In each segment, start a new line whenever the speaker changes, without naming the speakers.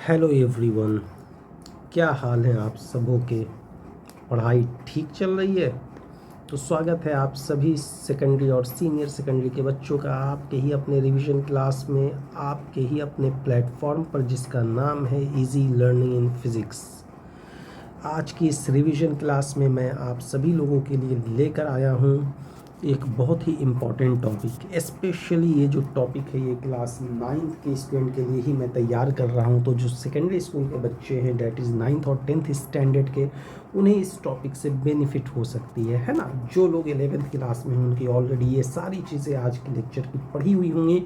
Hello everyone, क्या हाल है आप सबों के। पढ़ाई ठीक चल रही है? तो स्वागत है आप सभी सेकेंडरी और सीनियर सेकेंडरी के बच्चों का आपके ही अपने रिवीजन क्लास में, आपके ही अपने प्लेटफॉर्म पर जिसका नाम है इजी लर्निंग इन फिज़िक्स। आज की इस रिवीजन क्लास में मैं आप सभी लोगों के लिए लेकर आया हूँ एक बहुत ही इम्पॉर्टेंट टॉपिक। स्पेशली ये जो टॉपिक है ये क्लास 9th के स्टूडेंट के लिए ही मैं तैयार कर रहा हूँ। तो जो सेकेंडरी स्कूल के बच्चे हैं डैट इज़ 9th और 10th स्टैंडर्ड के, उन्हें इस टॉपिक से बेनिफिट हो सकती है ना। जो लोग 11th क्लास में हैं उनकी ऑलरेडी ये सारी चीज़ें आज के लेक्चर की पढ़ी हुई होंगी,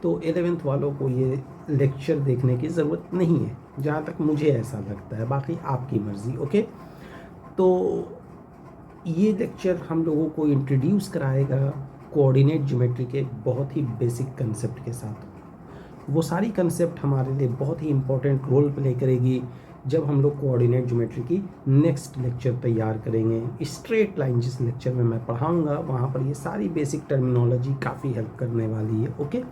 तो 11th वालों को ये लेक्चर देखने की ज़रूरत नहीं है, जहाँ तक मुझे ऐसा लगता है। बाकी आपकी मर्ज़ी। ओके, तो ये लेक्चर हम लोगों को इंट्रोड्यूस कराएगा कोऑर्डिनेट ज्योमेट्री के बहुत ही बेसिक कंसेप्ट के साथ। वो सारी कंसेप्ट हमारे लिए बहुत ही इम्पोर्टेंट रोल प्ले करेगी जब हम लोग कोऑर्डिनेट ज्योमेट्री की नेक्स्ट लेक्चर तैयार करेंगे। स्ट्रेट लाइन जिस लेक्चर में मैं पढ़ाऊँगा वहाँ पर ये सारी बेसिक टर्मिनोलॉजी काफ़ी हेल्प करने वाली है। ओके,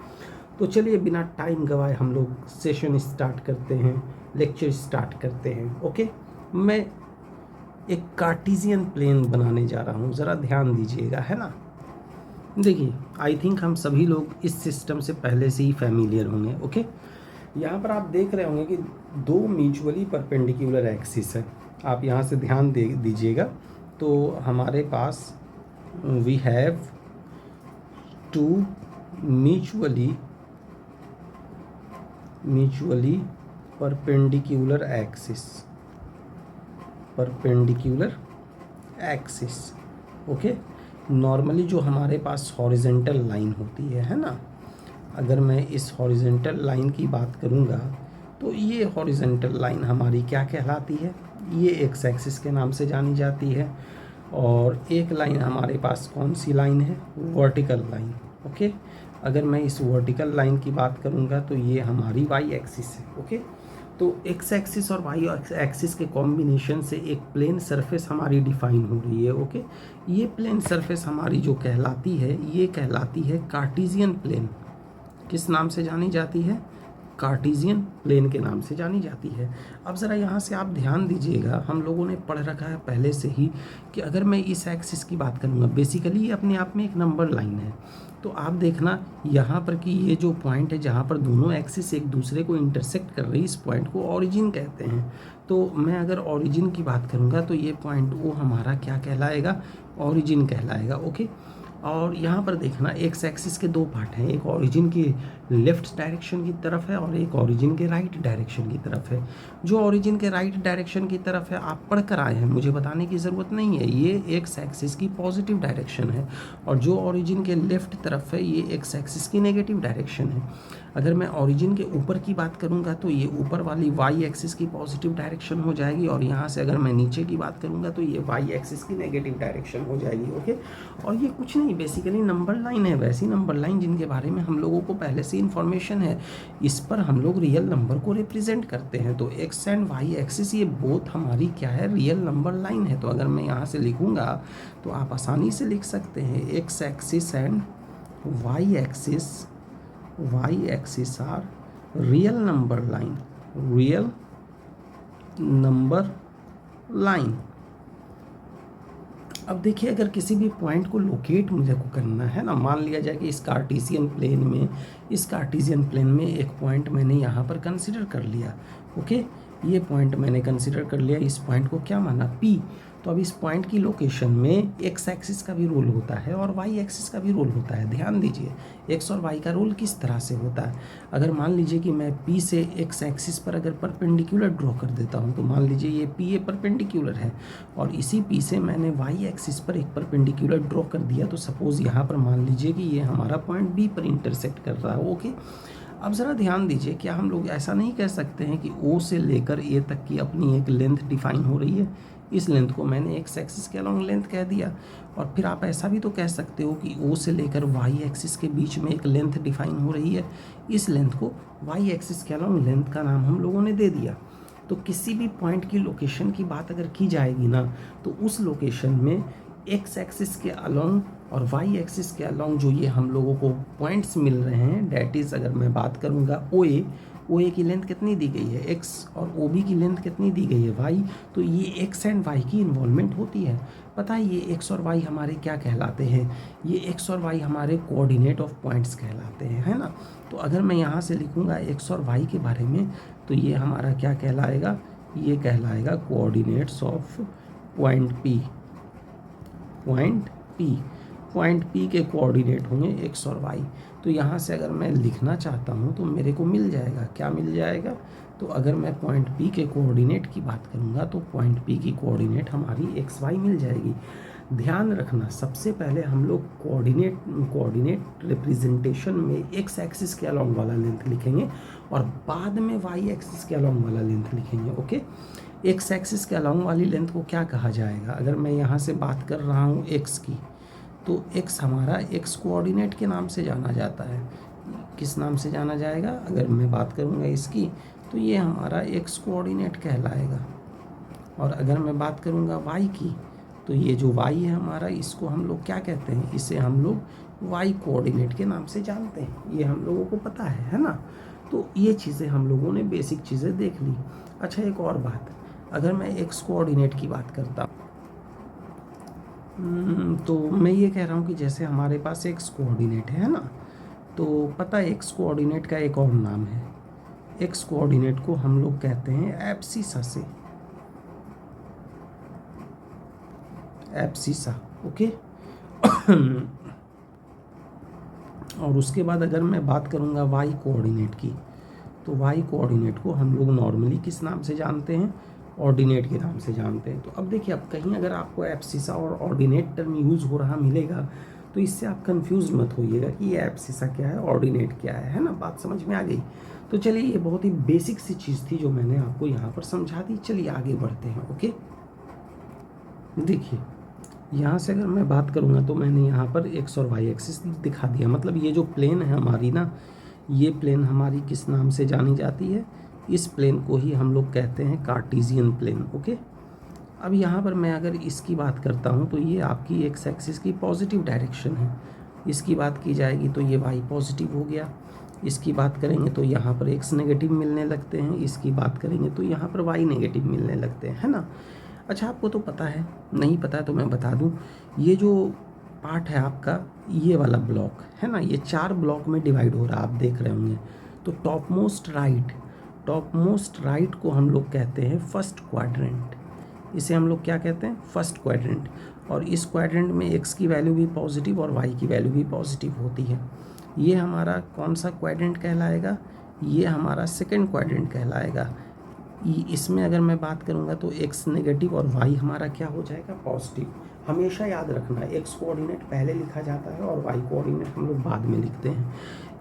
तो चलिए बिना टाइम गवाए हम लोग सेशन स्टार्ट करते हैं, लेक्चर स्टार्ट करते हैं। ओके, मैं एक कार्टेशियन प्लेन बनाने जा रहा हूँ, ज़रा ध्यान दीजिएगा, है ना। देखिए, आई थिंक हम सभी लोग इस सिस्टम से पहले से ही फैमिलियर होंगे। ओके, यहाँ पर आप देख रहे होंगे कि दो म्यूचुअली परपेंडिकुलर एक्सिस है। आप यहाँ से ध्यान दे दीजिएगा। तो हमारे पास we have two mutually perpendicular axis. Okay, normally जो हमारे पास हॉरिजेंटल लाइन होती है ना, अगर मैं इस हॉरिजेंटल लाइन की बात करूँगा तो ये हॉरिजेंटल लाइन हमारी क्या कहलाती है, ये एक्स एक्सिस के नाम से जानी जाती है। और एक लाइन हमारे पास कौन सी लाइन है, वर्टिकल लाइन। ओके, अगर मैं इस वर्टिकल लाइन की बात करूँगा तो ये हमारी वाई एक्सिस है। ओके, तो एक्स एक्सिस और वाई एक्सिस के कॉम्बिनेशन से एक प्लेन सरफेस हमारी डिफाइन हो रही है। ओके, ये प्लेन सरफेस हमारी जो कहलाती है ये कहलाती है कार्टेशियन प्लेन। किस नाम से जानी जाती है? कार्टेशियन प्लेन के नाम से जानी जाती है। अब ज़रा यहाँ से आप ध्यान दीजिएगा, हम लोगों ने पढ़ रखा है पहले से ही कि अगर मैं इस एक्सिस की बात करूँगा, बेसिकली ये अपने आप में एक नंबर लाइन है। तो आप देखना यहाँ पर कि ये जो पॉइंट है जहाँ पर दोनों एक्सिस एक दूसरे को इंटरसेक्ट कर रही है, इस पॉइंट को ओरिजिन कहते हैं। तो मैं अगर ओरिजिन की बात करूँगा तो ये पॉइंट वो हमारा क्या कहलाएगा, ओरिजिन कहलाएगा। ओके, और यहाँ पर देखना एक्स एक्सिस के दो पार्ट हैं, एक ओरिजिन की लेफ्ट डायरेक्शन की तरफ है और एक ओरिजिन के राइट डायरेक्शन की तरफ है। जो ओरिजिन के राइट डायरेक्शन की तरफ है आप पढ़ कर आए हैं, मुझे बताने की ज़रूरत नहीं है, ये एक्स एक्सिस की पॉजिटिव डायरेक्शन है। और जो ओरिजिन के लेफ्ट तरफ है ये एक्स एक्सिस की नेगेटिव डायरेक्शन है। अगर मैं ओरिजिन के ऊपर की बात करूंगा तो ये ऊपर वाली वाई एक्सिस की पॉजिटिव डायरेक्शन हो जाएगी, और यहाँ से अगर मैं नीचे की बात करूंगा तो ये वाई एक्सिस की नेगेटिव डायरेक्शन हो जाएगी। ओके, और ये कुछ नहीं, बेसिकली नंबर लाइन है, वैसी नंबर लाइन जिनके बारे में हम लोगों को पहले से इन्फॉर्मेशन है। इस पर हम लोग रियल नंबर को रिप्रेजेंट करते हैं। तो एक्स एंड वाई एक्सिस ये बोथ हमारी क्या है, रियल नंबर लाइन है। तो अगर मैं यहाँ से लिखूँगा तो आप आसानी से लिख सकते हैं x axis and y axis are real number line. अब देखिए, अगर किसी भी पॉइंट को लोकेट मुझे को करना है ना, मान लिया जाए कि इस कार्टेशियन प्लेन में एक पॉइंट मैंने यहाँ पर कंसिडर कर लिया। ओके, ये पॉइंट मैंने कंसिडर कर लिया, इस पॉइंट को क्या माना, पी। तो अब इस पॉइंट की लोकेशन में एक्स एक्सिस का भी रोल होता है और वाई एक्सिस का भी रोल होता है। ध्यान दीजिए, एक्स और वाई का रोल किस तरह से होता है। अगर मान लीजिए कि मैं पी से एक्स एक्सिस पर अगर परपेंडिकुलर ड्रॉ कर देता हूँ, तो मान लीजिए ये पी ए परपेंडिकुलर है और इसी पी से मैंने वाई एक्सिस पर एक परपेंडिकुलर ड्रॉ कर दिया, तो सपोज़ यहाँ पर मान लीजिए कि ये हमारा पॉइंट बी पर इंटरसेक्ट कर रहा है। ओके, अब ज़रा ध्यान दीजिए, क्या हम लोग ऐसा नहीं कह सकते हैं कि ओ से लेकर ए तक की अपनी एक लेंथ डिफाइन हो रही है, इस लेंथ को मैंने एक्स एक्सिस के अलॉन्ग लेंथ कह दिया। और फिर आप ऐसा भी तो कह सकते हो कि ओ से लेकर वाई एक्सिस के बीच में एक लेंथ डिफाइन हो रही है, इस लेंथ को वाई एक्सिस के अलॉन्ग लेंथ का नाम हम लोगों ने दे दिया। तो किसी भी पॉइंट की लोकेशन की बात अगर की जाएगी ना, तो उस लोकेशन में एक्स एक्सिस के अलॉन्ग और वाई एक्सिस के अलॉन्ग जो ये हम लोगों को पॉइंट्स मिल रहे हैं, डैट इज़ अगर मैं बात करूँगा ओ ए की लेंथ कितनी दी गई है x, और ओ बी की लेंथ कितनी दी गई है y, तो ये x एंड y की इन्वॉल्वमेंट होती है। पता है ये x और y हमारे क्या कहलाते हैं, ये x और y हमारे कोऑर्डिनेट ऑफ पॉइंट्स कहलाते हैं, है ना। तो अगर मैं यहाँ से लिखूँगा x और y के बारे में, तो ये हमारा क्या कहलाएगा, ये कहलाएगा coordinates of point P। Point P के कोऑर्डिनेट होंगे x और y। तो यहाँ से अगर मैं लिखना चाहता हूँ तो मेरे को मिल जाएगा, क्या मिल जाएगा, तो अगर मैं पॉइंट P के कोऑर्डिनेट की बात करूँगा तो पॉइंट P की कोऑर्डिनेट हमारी एक्स वाई मिल जाएगी। ध्यान रखना, सबसे पहले हम लोग कोऑर्डिनेट रिप्रेजेंटेशन में एक्स एक्सिस के अलॉन्ग वाला लेंथ लिखेंगे और बाद में वाई एक्सिस के अलॉन्ग वाला लेंथ लिखेंगे। ओके, एक्स एक्सिस के अलॉन्ग वाली लेंथ को क्या कहा जाएगा, अगर मैं यहाँ से बात कर रहा हूँ एक्स की, तो x हमारा x कोऑर्डिनेट के नाम से जाना जाता है। किस नाम से जाना जाएगा, अगर मैं बात करूँगा इसकी, तो ये हमारा x कोऑर्डिनेट कहलाएगा। और अगर मैं बात करूँगा y की, तो ये जो y है हमारा, इसको हम लोग क्या कहते हैं, इसे हम लोग y कोऑर्डिनेट के नाम से जानते हैं। ये हम लोगों को पता है ना। तो ये चीज़ें हम लोगों ने बेसिक चीज़ें देख ली। अच्छा, एक और बात, अगर मैं x कोऑर्डिनेट की बात करता तो मैं ये कह रहा हूँ कि जैसे हमारे पास एक्स कोऑर्डिनेट है ना, तो पता है एक्स कोऑर्डिनेट का एक और नाम है, एक्स कोऑर्डिनेट को हम लोग कहते हैं एब्सिसा से, एब्सिसा। ओके और उसके बाद अगर मैं बात करूँगा वाई कोऑर्डिनेट की, तो वाई कोऑर्डिनेट को हम लोग नॉर्मली किस नाम से जानते हैं, ऑर्डिनेट के नाम से जानते हैं। तो अब देखिए, अब कहीं अगर आपको एब्सिसा और ऑर्डिनेट टर्म यूज़ हो रहा मिलेगा, तो इससे आप कंफ्यूज मत होइएगा कि ये एब्सिसा क्या है, ऑर्डिनेट क्या है ना। बात समझ में आ गई। तो चलिए, ये बहुत ही बेसिक सी चीज़ थी जो मैंने आपको यहाँ पर समझा दी। चलिए आगे बढ़ते हैं। ओके, देखिए यहाँ से अगर मैं बात करूँगा तो मैंने यहाँ पर एक्स और वाई एक्सिस दिखा दिया। मतलब ये जो प्लेन है हमारी ना, ये प्लेन हमारी किस नाम से जानी जाती है, इस प्लेन को ही हम लोग कहते हैं कार्टेशियन प्लेन। ओके, अब यहाँ पर मैं अगर इसकी बात करता हूँ तो ये आपकी एक्स एक्सिस की पॉजिटिव डायरेक्शन है। इसकी बात की जाएगी तो ये वाई पॉजिटिव हो गया। इसकी बात करेंगे तो यहाँ पर एक्स नेगेटिव मिलने लगते हैं। इसकी बात करेंगे तो यहाँ पर वाई नेगेटिव मिलने लगते हैं, है ना। अच्छा, आपको तो पता है, नहीं पता है तो मैं बता दूँ, ये जो पार्ट है आपका, ये वाला ब्लॉक है ना, ये 4 ब्लॉक में डिवाइड हो रहा है, आप देख रहे होंगे। तो टॉप मोस्ट राइट को हम लोग कहते हैं फर्स्ट क्वाड्रेंट। इसे हम लोग क्या कहते हैं, फर्स्ट क्वाड्रेंट। और इस क्वाड्रेंट में एक्स की वैल्यू भी पॉजिटिव और वाई की वैल्यू भी पॉजिटिव होती है। ये हमारा कौन सा क्वाड्रेंट कहलाएगा, ये हमारा सेकंड क्वाड्रेंट कहलाएगा। इसमें अगर मैं बात करूँगा तो एक्स नेगेटिव और वाई हमारा क्या हो जाएगा, पॉजिटिव। हमेशा याद रखना, एक्स कोऑर्डिनेट पहले लिखा जाता है और वाई कोऑर्डिनेट हम लोग बाद में लिखते हैं।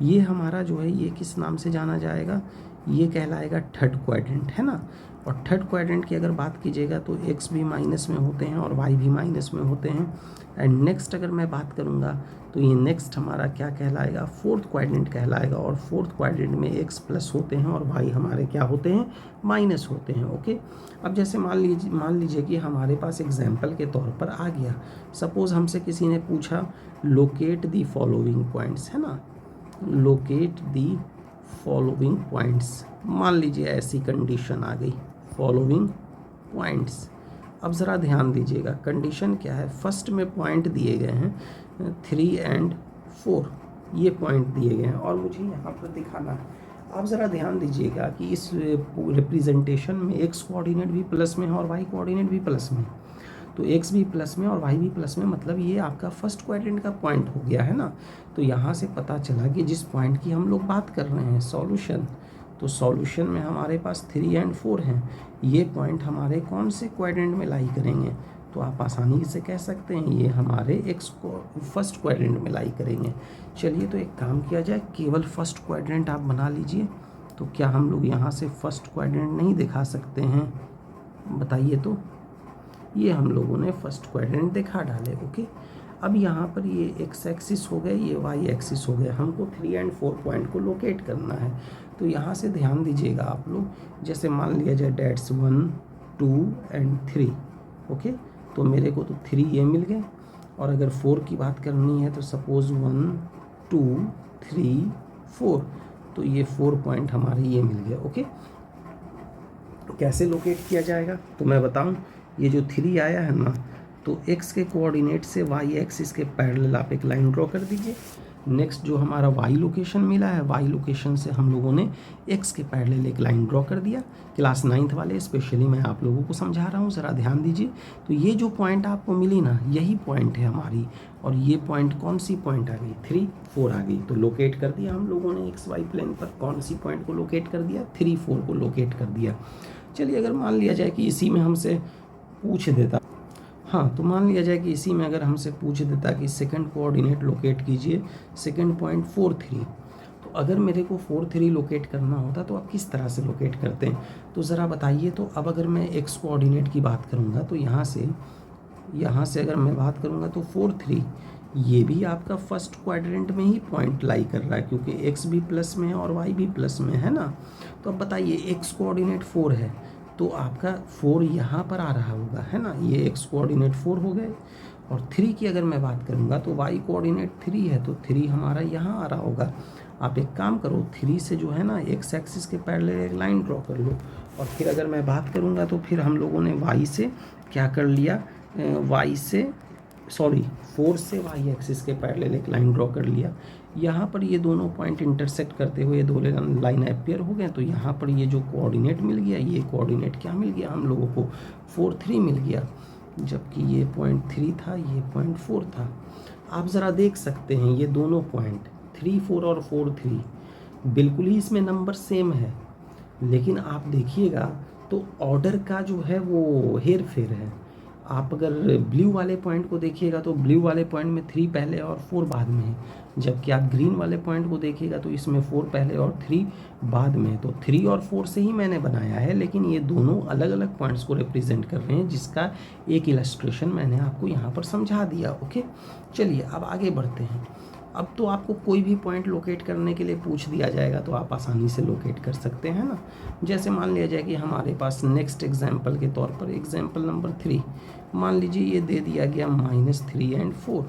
ये हमारा जो है, ये किस नाम से जाना जाएगा, ये कहलाएगा थर्ड क्वाड्रेंट, है ना। और थर्ड क्वाड्रेंट की अगर बात कीजिएगा तो एक्स भी माइनस में होते हैं और वाई भी माइनस में होते हैं। एंड नेक्स्ट अगर मैं बात करूँगा तो ये नेक्स्ट हमारा क्या कहलाएगा, फोर्थ क्वाड्रेंट कहलाएगा। और फोर्थ क्वाड्रेंट में एक्स प्लस होते हैं और वाई हमारे क्या होते हैं, माइनस होते हैं। ओके, अब जैसे मान लीजिए कि हमारे पास एग्जाम्पल के तौर पर आ गया, सपोज़ हमसे किसी ने पूछा लोकेट दी फॉलोइंग पॉइंट्स, है ना, लोकेट दी फॉलोइंग पॉइंट्स। मान लीजिए ऐसी कंडीशन आ गई, फॉलोइंग पॉइंट्स। अब ज़रा ध्यान दीजिएगा, कंडीशन क्या है, फर्स्ट में पॉइंट दिए गए हैं 3 और 4, ये पॉइंट दिए गए हैं और मुझे यहाँ पर दिखाना है। आप ज़रा ध्यान दीजिएगा कि इस रिप्रेजेंटेशन में एक्स कोऑर्डिनेट भी प्लस में है और वाई कोऑर्डिनेट भी प्लस में। तो एक्स भी प्लस में और वाई भी प्लस में, मतलब ये आपका फर्स्ट क्वाड्रेंट का पॉइंट हो गया, है ना। तो यहाँ से पता चला कि जिस पॉइंट की हम लोग बात कर रहे हैं, सॉल्यूशन, तो सॉल्यूशन में हमारे पास 3 और 4 हैं। ये पॉइंट हमारे कौन से क्वाड्रेंट में लाई करेंगे, तो आप आसानी से कह सकते हैं ये हमारे एक्स को फर्स्ट क्वाड्रेंट में लाई करेंगे। चलिए, तो एक काम किया जाए, केवल फर्स्ट क्वाड्रेंट आप बना लीजिए। तो क्या हम लोग यहाँ से फर्स्ट क्वाड्रेंट नहीं दिखा सकते हैं, बताइए। तो ये हम लोगों ने फर्स्ट क्वाड्रेंट दिखा डाले। ओके, अब यहाँ पर ये एक्स एक्सिस हो गए, ये वाई एक्सिस हो गया। हमको 3 और 4 पॉइंट को लोकेट करना है। तो यहाँ से ध्यान दीजिएगा आप लोग, जैसे मान लिया जाए डेट्स 1, 2 और 3। ओके, तो मेरे को तो 3 ये मिल गए और अगर 4 की बात करनी है तो सपोज़ 1 2 3 4, तो ये 4 पॉइंट हमारे ये मिल गया। ओके, कैसे लोकेट किया जाएगा तो मैं बताऊं, ये जो 3 आया है ना, तो x के कोऑर्डिनेट से y एक्सिस के पैरेलल आप एक लाइन ड्रॉ कर दीजिए। नेक्स्ट जो हमारा y लोकेशन मिला है, y लोकेशन से हम लोगों ने x के पैरेलल एक लाइन ड्रॉ कर दिया। क्लास 9th वाले स्पेशली मैं आप लोगों को समझा रहा हूँ, ज़रा ध्यान दीजिए। तो ये जो पॉइंट आपको मिली ना, यही पॉइंट है हमारी, और ये पॉइंट कौन सी पॉइंट आ गई, 3 4 आ गई। तो लोकेट कर दिया हम लोगों ने एक्स वाई प्लेन पर, कौन सी पॉइंट को लोकेट कर दिया, 3 4 को लोकेट कर दिया। चलिए अगर मान लिया जाए कि इसी में हमसे पूछ देता, हाँ तो मान लिया जाए कि इसी में अगर हमसे पूछ देता कि सेकंड कोऑर्डिनेट लोकेट कीजिए सेकंड पॉइंट 4 3, तो अगर मेरे को 4 3 लोकेट करना होता तो आप किस तरह से लोकेट करते हैं, तो ज़रा बताइए। तो अब अगर मैं एक्स कोऑर्डिनेट की बात करूँगा तो यहाँ से अगर मैं बात करूँगा तो 4 3 ये भी आपका फर्स्ट क्वाड्रेंट में ही पॉइंट लाई कर रहा है, क्योंकि एक्स भी प्लस में है और वाई भी प्लस में है ना। तो अब बताइए एक्स कोऑर्डिनेट 4 है तो आपका 4 यहाँ पर आ रहा होगा, है ना। ये एक्स कोऑर्डिनेट 4 हो गए। और 3 की अगर मैं बात करूँगा तो वाई कोऑर्डिनेट 3 है, तो 3 हमारा यहाँ आ रहा होगा। आप एक काम करो, 3 से जो है ना एक्स एक्सिस के पैरेलल एक लाइन ड्रॉ कर लो। और फिर अगर मैं बात करूँगा तो फिर हम लोगों ने वाई से क्या कर लिया, वाई से 4 से वाई एक्सिस के पैरेलल एक लाइन ड्रॉ कर लिया। यहाँ पर ये दोनों पॉइंट इंटरसेक्ट करते हुए दो लाइन अपियर हो गए, तो यहाँ पर ये जो कोऑर्डिनेट मिल गया, ये कोऑर्डिनेट क्या मिल गया हम लोगों को, 4 3 मिल गया, जबकि ये पॉइंट 3 था, ये पॉइंट 4 था। आप ज़रा देख सकते हैं ये दोनों पॉइंट 3 4 और 4 3 बिल्कुल ही इसमें नंबर सेम है, लेकिन आप देखिएगा तो ऑर्डर का जो है वो हेर फेर है। आप अगर ब्लू वाले पॉइंट को देखिएगा तो ब्लू वाले पॉइंट में 3 पहले और 4 बाद में है, जबकि आप ग्रीन वाले पॉइंट को देखिएगा तो इसमें 4 पहले और 3 बाद में है। तो 3 और 4 से ही मैंने बनाया है, लेकिन ये दोनों अलग अलग पॉइंट्स को रिप्रेजेंट कर रहे हैं, जिसका एक इलस्ट्रेशन मैंने आपको यहाँ पर समझा दिया। ओके, चलिए अब आगे बढ़ते हैं। अब तो आपको कोई भी पॉइंट लोकेट करने के लिए पूछ दिया जाएगा तो आप आसानी से लोकेट कर सकते हैं ना। जैसे मान लिया जाए कि हमारे पास नेक्स्ट एग्जाम्पल के तौर पर एग्जाम्पल नंबर 3, मान लीजिए ये दे दिया गया -3 और 4,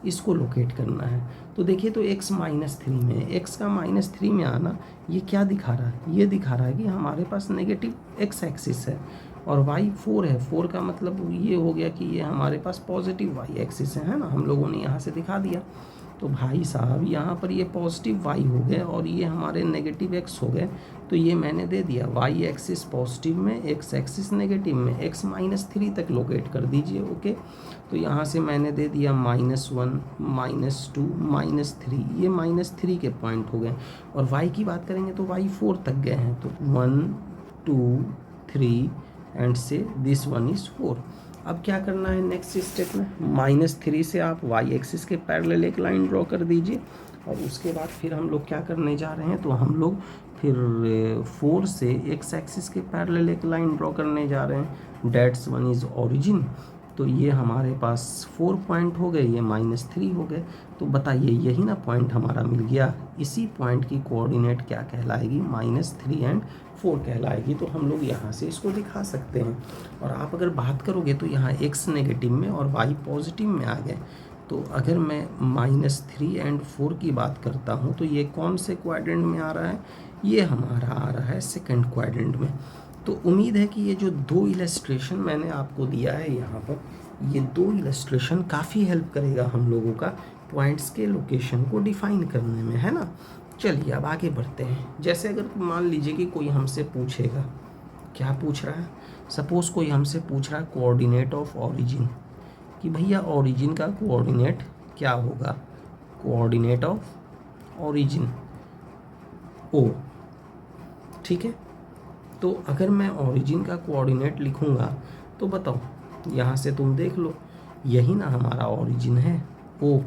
इसको लोकेट करना है। तो देखिए तो x -3 में, x का -3 में आना ये क्या दिखा रहा है, ये दिखा रहा है कि हमारे पास नेगेटिव x एक्सिस है और y 4 है। 4 का मतलब ये हो गया कि ये हमारे पास पॉजिटिव y एक्सिस है ना, हम लोगों ने यहाँ से दिखा दिया। तो भाई साहब यहाँ पर ये पॉजिटिव y हो गए और ये हमारे नेगेटिव x हो गए, तो ये मैंने दे दिया y एक्सिस पॉजिटिव में, x एक्सिस नेगेटिव में, x -3 तक लोकेट कर दीजिए। ओके, तो यहाँ से मैंने दे दिया -1 -2 -3, ये -3 के पॉइंट हो गए। और y की बात करेंगे तो y 4 तक गए हैं, तो 1 2 3 एंड से दिस वन इज़ 4। अब क्या करना है नेक्स्ट स्टेप में, -3 से आप y एक्सिस के पैरेलल एक लाइन ड्रॉ कर दीजिए। और उसके बाद फिर हम लोग क्या करने जा रहे हैं, तो हम लोग फिर 4 से x एक्सिस के पैरेलल एक लाइन ड्रॉ करने जा रहे हैं, डेट्स वन इज़ ओरिजिन। तो ये हमारे पास 4 पॉइंट हो गए, ये -3 हो गए। तो बताइए यही ना पॉइंट हमारा मिल गया, इसी पॉइंट की कोऑर्डिनेट क्या कहलाएगी, -3 एंड 4 कहलाएगी। तो हम लोग यहाँ से इसको दिखा सकते हैं। और आप अगर बात करोगे तो यहाँ x नेगेटिव में और y पॉजिटिव में आ गए। तो अगर मैं -3 एंड 4 की बात करता हूँ तो ये कौन से क्वाड्रेंट में आ रहा है, ये हमारा आ रहा है सेकंड क्वाड्रेंट में। तो उम्मीद है कि ये जो 2 इलस्ट्रेशन मैंने आपको दिया है यहाँ पर, ये 2 इलस्ट्रेशन काफ़ी हेल्प करेगा हम लोगों का पॉइंट्स के लोकेशन को डिफाइन करने में, है ना। चलिए अब आगे बढ़ते हैं। जैसे अगर मान लीजिए कि कोई हमसे पूछेगा, क्या पूछ रहा है, सपोज़ कोई हमसे पूछ रहा है कोऑर्डिनेट ऑफ ऑरिजिन, कि भैया ऑरिजिन का कोऑर्डिनेट क्या होगा, कोऑर्डिनेट ऑफ ऑरिजिन ओ, ठीक है। तो अगर मैं ऑरिजिन का कोऑर्डिनेट लिखूँगा तो बताओ, यहाँ से तुम देख लो, यही ना हमारा ऑरिजिन है ओ।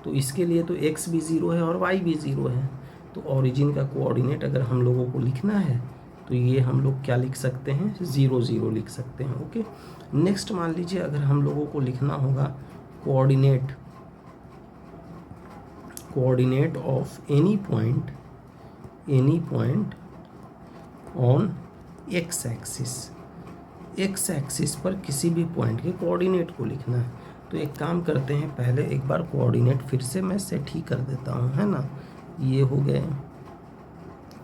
तो इसके लिए तो x भी 0 है और y भी 0 है। तो ऑरिजिन का कोऑर्डिनेट अगर हम लोगों को लिखना है तो ये हम लोग क्या लिख सकते हैं, 0 0 लिख सकते हैं। ओके, नेक्स्ट मान लीजिए अगर हम लोगों को लिखना होगा coordinate of any point on x axis पर किसी भी पॉइंट के कोऑर्डिनेट को लिखना है। तो एक काम करते हैं, पहले एक बार कोऑर्डिनेट फिर से मैं सेट ही कर देता हूँ, है ना। ये हो गए,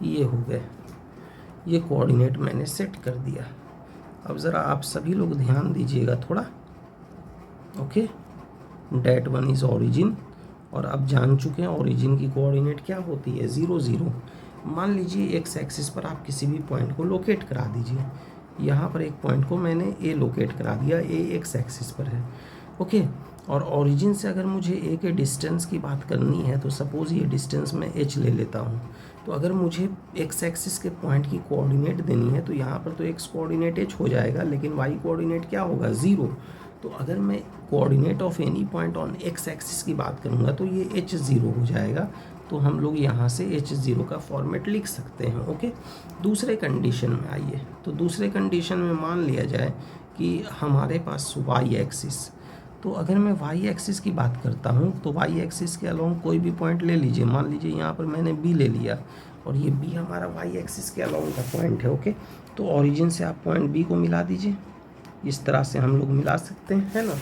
ये हो गए, ये कोऑर्डिनेट मैंने सेट कर दिया। अब ज़रा आप सभी लोग ध्यान दीजिएगा थोड़ा। Okay, that one is origin, और अब जान चुके हैं ओरिजिन की कोऑर्डिनेट क्या होती है, 0 0। मान लीजिए एक्स एक्सिस पर आप किसी भी पॉइंट को लोकेट करा दीजिए। यहाँ पर एक पॉइंट को मैंने ए लोकेट करा दिया, ए एक्स एक्सिस पर है। ओके, और ओरिजिन से अगर मुझे ए के डिस्टेंस की बात करनी है तो सपोज़ ये डिस्टेंस मैं एच ले लेता हूँ। तो अगर मुझे एक्स एक्सिस के पॉइंट की कोऑर्डिनेट देनी है तो यहाँ पर तो एक्स कोऑर्डिनेट एच हो जाएगा, लेकिन वाई कोऑर्डिनेट क्या होगा, 0। तो अगर मैं coordinate of any point on x axis की बात करूँगा तो ये एच 0 हो जाएगा। तो हम लोग यहाँ से एच 0 का फॉर्मेट लिख सकते हैं। ओके, दूसरे कंडीशन में आइए। तो दूसरे कंडीशन में मान लिया जाए कि हमारे पास वाई एक्सिस, तो अगर मैं वाई एक्सिस की बात करता हूँ तो वाई एक्सिस के अलोंग कोई भी पॉइंट ले लीजिए। मान लीजिए यहाँ पर मैंने बी ले लिया और ये बी हमारा वाई एक्सिस के अलोंग का पॉइंट है। ओके, तो ओरिजिन से आप पॉइंट बी को मिला दीजिए। इस तरह से हम लोग मिला सकते हैं, है ना।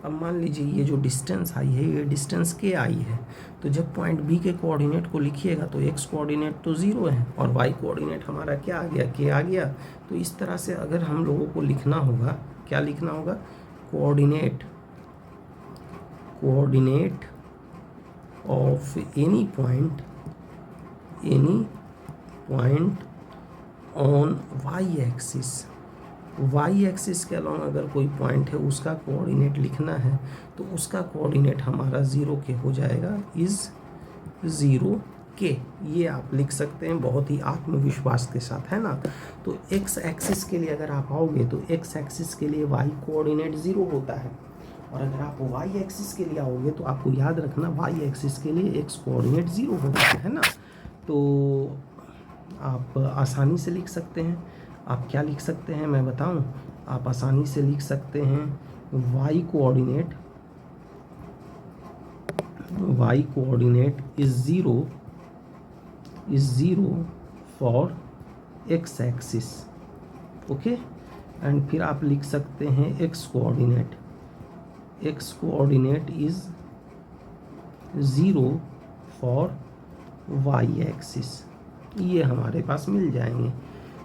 अब मान लीजिए ये जो डिस्टेंस आई है, ये डिस्टेंस के आई है। तो जब पॉइंट बी के कोऑर्डिनेट को लिखिएगा तो एक्स कोऑर्डिनेट तो 0 है और वाई कोऑर्डिनेट हमारा क्या आ गया, के आ गया। तो इस तरह से अगर हम लोगों को लिखना होगा, क्या लिखना होगा, coordinate of any point on y axis. Y axis के अलोंग अगर कोई पॉइंट है उसका कोऑर्डिनेट लिखना है तो उसका कोऑर्डिनेट हमारा 0 के हो जाएगा, इज़ 0 के। ये आप लिख सकते हैं बहुत ही आत्मविश्वास के साथ, है ना। तो एक्स एक्सिस के लिए अगर आप आओगे तो एक्स एक्सिस के लिए वाई कोऑर्डिनेट 0 होता है, और अगर आप वाई एक्सिस के लिए आओगे तो आपको याद रखना वाई एक्सिस के लिए एक्स कोऑर्डिनेट 0 होता है ना। तो आप आसानी से लिख सकते हैं। आप क्या लिख सकते हैं मैं बताऊं, आप आसानी से लिख सकते हैं y coordinate is 0 for x axis. Okay, and फिर आप लिख सकते हैं x coordinate is 0 for y axis. ये हमारे पास मिल जाएंगे।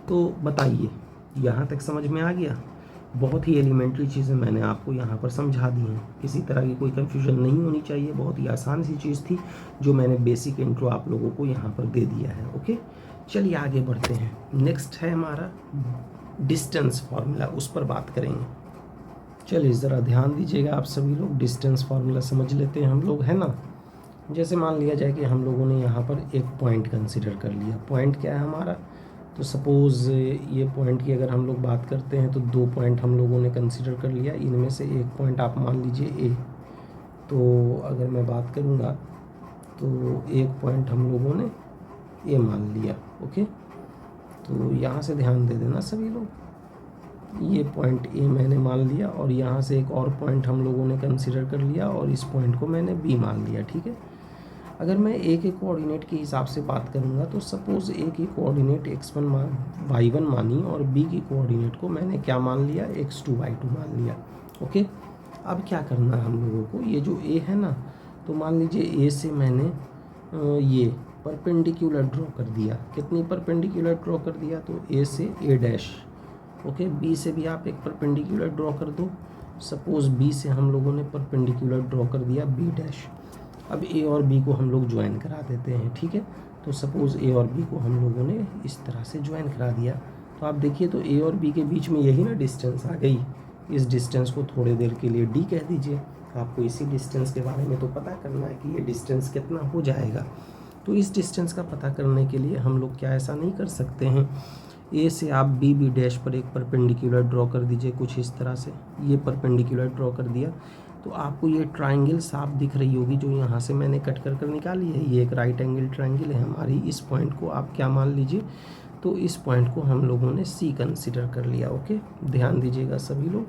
तो बताइए, यहाँ तक समझ में आ गया। बहुत ही एलिमेंट्री चीज़ें मैंने आपको यहाँ पर समझा दी हैं, किसी तरह की कोई कन्फ्यूजन नहीं होनी चाहिए। बहुत ही आसान सी चीज़ थी जो मैंने बेसिक इंट्रो आप लोगों को यहाँ पर दे दिया है। ओके, चलिए आगे बढ़ते हैं। नेक्स्ट है हमारा डिस्टेंस फार्मूला, उस पर बात करेंगे। चलिए ज़रा ध्यान दीजिएगा आप सभी लोग, डिस्टेंस फार्मूला समझ लेते हैं हम लोग, है ना। जैसे मान लिया जाए कि हम लोगों ने यहाँ पर एक पॉइंट कंसिडर कर लिया। पॉइंट क्या है हमारा, तो सपोज़ ये पॉइंट की अगर हम लोग बात करते हैं तो 2 पॉइंट हम लोगों ने कंसिडर कर लिया। इनमें से एक पॉइंट आप मान लीजिए ए। तो अगर मैं बात करूँगा तो एक पॉइंट हम लोगों ने ए मान लिया। ओके, तो यहाँ से ध्यान दे देना सभी लोग, ये पॉइंट ए मैंने मान लिया और यहाँ से एक और पॉइंट हम लोगों ने कंसिडर कर लिया और इस पॉइंट को मैंने बी मान लिया। ठीक है, अगर मैं ए के कोऑर्डिनेट के हिसाब से बात करूँगा तो सपोज़ ए की कोऑर्डिनेट x1 y1 मानी और बी की कोऑर्डिनेट को मैंने क्या मान लिया, x2 y2 मान लिया। ओके, अब क्या करना है हम लोगों को, ये जो ए है ना, तो मान लीजिए ए से मैंने ये परपेंडिकुलर ड्रॉ कर दिया। कितनी परपेंडिकुलर ड्रॉ कर दिया, तो ए से ए डैश। ओके, बी से भी आप एक परपेंडिकुलर ड्रॉ कर दो। सपोज़ बी से हम लोगों ने परपेंडिकुलर ड्रॉ कर दिया बी डैश। अब ए और बी को हम लोग ज्वाइन करा देते हैं। ठीक है, तो सपोज़ ए और बी को हम लोगों ने इस तरह से ज्वाइन करा दिया। तो आप देखिए, तो ए और बी के बीच में यही ना डिस्टेंस आ गई। इस डिस्टेंस को थोड़ी देर के लिए डी कह दीजिए। आपको इसी डिस्टेंस के बारे में तो पता करना है कि ये डिस्टेंस कितना हो जाएगा। तो इस डिस्टेंस का पता करने के लिए हम लोग क्या ऐसा नहीं कर सकते हैं, ए से आप बी बी डैश पर एक परपेंडिकुलर ड्रॉ कर दीजिए कुछ इस तरह से। ये परपेंडिकुलर ड्रॉ कर दिया तो आपको ये ट्रायंगल साफ दिख रही होगी जो यहाँ से मैंने कट कर निकाली है। ये एक राइट एंगल ट्रायंगल है हमारी। इस पॉइंट को आप क्या मान लीजिए, तो इस पॉइंट को हम लोगों ने सी कंसिडर कर लिया। ओके, ध्यान दीजिएगा सभी लोग,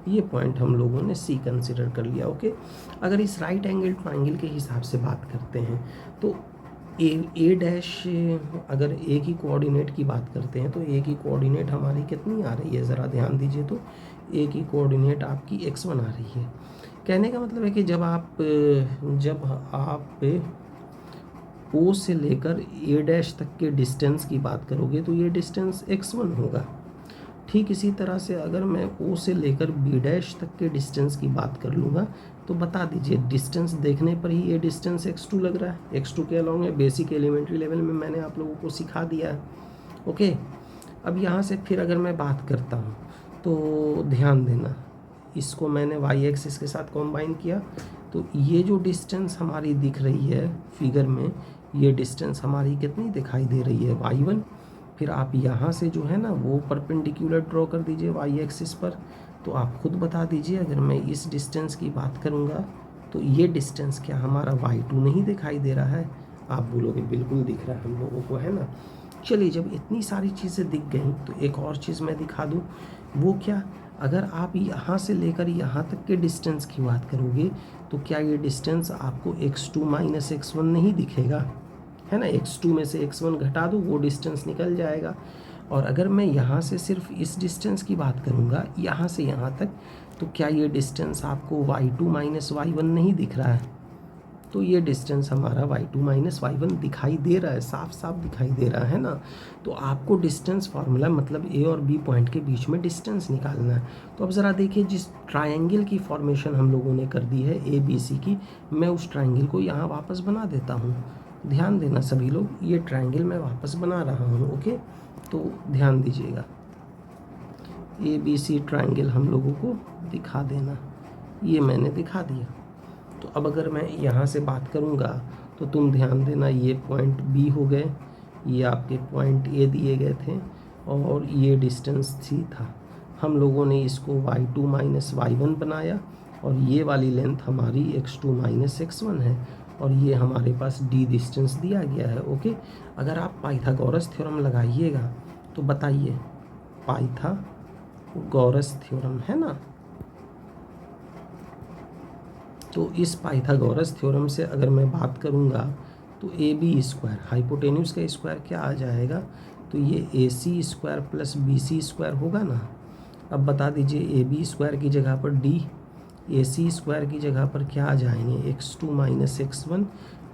ये पॉइंट हम लोगों ने सी कंसिडर कर लिया। ओके, अगर इस राइट एंगल ट्रायंगल के हिसाब से बात करते हैं तो ए डैश, अगर ए की कोऑर्डिनेट की बात करते हैं तो ए की कोऑर्डिनेट हमारी कितनी आ रही है, ज़रा ध्यान दीजिए। तो ए की कोऑर्डिनेट आपकी x1 आ रही है। कहने का मतलब है कि जब आप ओ से लेकर ए डैश तक के डिस्टेंस की बात करोगे तो ये डिस्टेंस x1 होगा। ठीक इसी तरह से अगर मैं ओ से लेकर बी डैश तक के डिस्टेंस की बात कर लूँगा तो बता दीजिए, डिस्टेंस देखने पर ही ये डिस्टेंस x2 लग रहा है। x2 के अलॉन्ग है, बेसिक एलिमेंट्री लेवल में मैंने आप लोगों को सिखा दिया है। ओके, अब यहाँ से फिर अगर मैं बात करता हूँ तो ध्यान देना, इसको मैंने वाई एक्सिस के साथ कॉम्बाइन किया तो ये जो डिस्टेंस हमारी दिख रही है फिगर में, ये डिस्टेंस हमारी कितनी दिखाई दे रही है, y1। फिर आप यहाँ से जो है ना वो परपेंडिकुलर ड्रॉ कर दीजिए वाई एक्सिस पर। तो आप खुद बता दीजिए, अगर मैं इस डिस्टेंस की बात करूँगा तो ये डिस्टेंस क्या हमारा y2 नहीं दिखाई दे रहा है? आप बोलोगे बिल्कुल दिख रहा है हम लोगों को, है ना। चलिए, जब इतनी सारी चीज़ें दिख गई तो एक और चीज़ मैं दिखा दूँ। वो क्या, अगर आप यहाँ से लेकर यहाँ तक के डिस्टेंस की बात करोगे तो क्या ये डिस्टेंस आपको x2 माइनस x1 नहीं दिखेगा, है ना। x2 में से x1 घटा दो, वो डिस्टेंस निकल जाएगा। और अगर मैं यहाँ से सिर्फ इस डिस्टेंस की बात करूँगा यहाँ से यहाँ तक, तो क्या ये डिस्टेंस आपको y2 माइनस y1 नहीं दिख रहा है? तो ये डिस्टेंस हमारा y2 माइनस y1 दिखाई दे रहा है, साफ साफ दिखाई दे रहा है ना। तो आपको डिस्टेंस फार्मूला मतलब ए और बी पॉइंट के बीच में डिस्टेंस निकालना है। तो अब ज़रा देखिए, जिस ट्रायंगल की फॉर्मेशन हम लोगों ने कर दी है ए बी सी की, मैं उस ट्रायंगल को यहाँ वापस बना देता हूँ। ध्यान देना सभी लोग, ये ट्रायंगल मैं वापस बना रहा हूँ। ओके, तो ध्यान दीजिएगा, ए बी सी ट्रायंगल हम लोगों को दिखा देना, ये मैंने दिखा दिया। तो अब अगर मैं यहाँ से बात करूँगा तो तुम ध्यान देना, ये पॉइंट बी हो गए, ये आपके पॉइंट ए दिए गए थे और ये डिस्टेंस सी था। हम लोगों ने इसको y2 माइनस y1 बनाया और ये वाली लेंथ हमारी x2 माइनस x1 है और ये हमारे पास d डिस्टेंस दिया गया है। ओके, अगर आप पाइथागोरस थ्योरम लगाइएगा तो बताइए, पाइथागोरस थ्योरम है ना, तो इस पाइथागोरस थ्योरम से अगर मैं बात करूँगा तो ए बी स्क्वायर, हाइपोटेन्यूज का स्क्वायर क्या आ जाएगा, तो ये A C square plus B C square होगा ना। अब बता दीजिए, ए बी स्क्वायर की जगह पर डी, ए सी स्क्वायर की जगह पर क्या आ जाएंगे, x2 माइनस x1,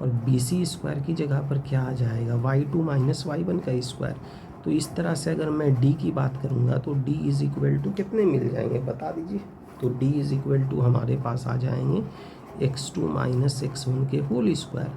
और बी सी स्क्वायर की जगह पर क्या आ जाएगा, y2 माइनस y1 का स्क्वायर। तो इस तरह से अगर मैं d की बात करूँगा तो d इज इक्वल टू कितने मिल जाएंगे बता दीजिए। तो d इज इक्वल टू हमारे पास आ जाएंगे x2 माइनस x1 के होल स्क्वायर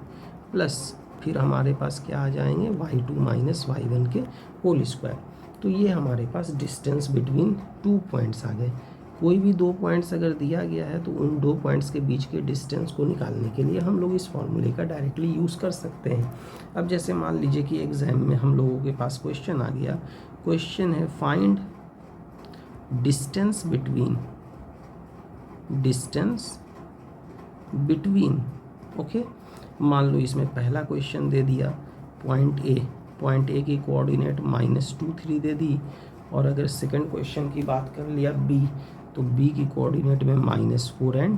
प्लस फिर हमारे पास क्या आ जाएंगे, y2 माइनस y1 के होल स्क्वायर। तो ये हमारे पास डिस्टेंस बिटवीन 2 पॉइंट्स आ गए। कोई भी 2 पॉइंट्स अगर दिया गया है तो उन 2 पॉइंट्स के बीच के डिस्टेंस को निकालने के लिए हम लोग इस फॉर्मूले का डायरेक्टली यूज़ कर सकते हैं। अब जैसे मान लीजिए कि एग्ज़ाम में हम लोगों के पास क्वेश्चन आ गया, क्वेश्चन है फाइंड डिस्टेंस बिटवीन ओके, मान लो इसमें पहला क्वेश्चन दे दिया पॉइंट ए की कोऑर्डिनेट -2 3 दे दी, और अगर सेकंड क्वेश्चन की बात कर लिया बी, तो बी की कोऑर्डिनेट में -4 और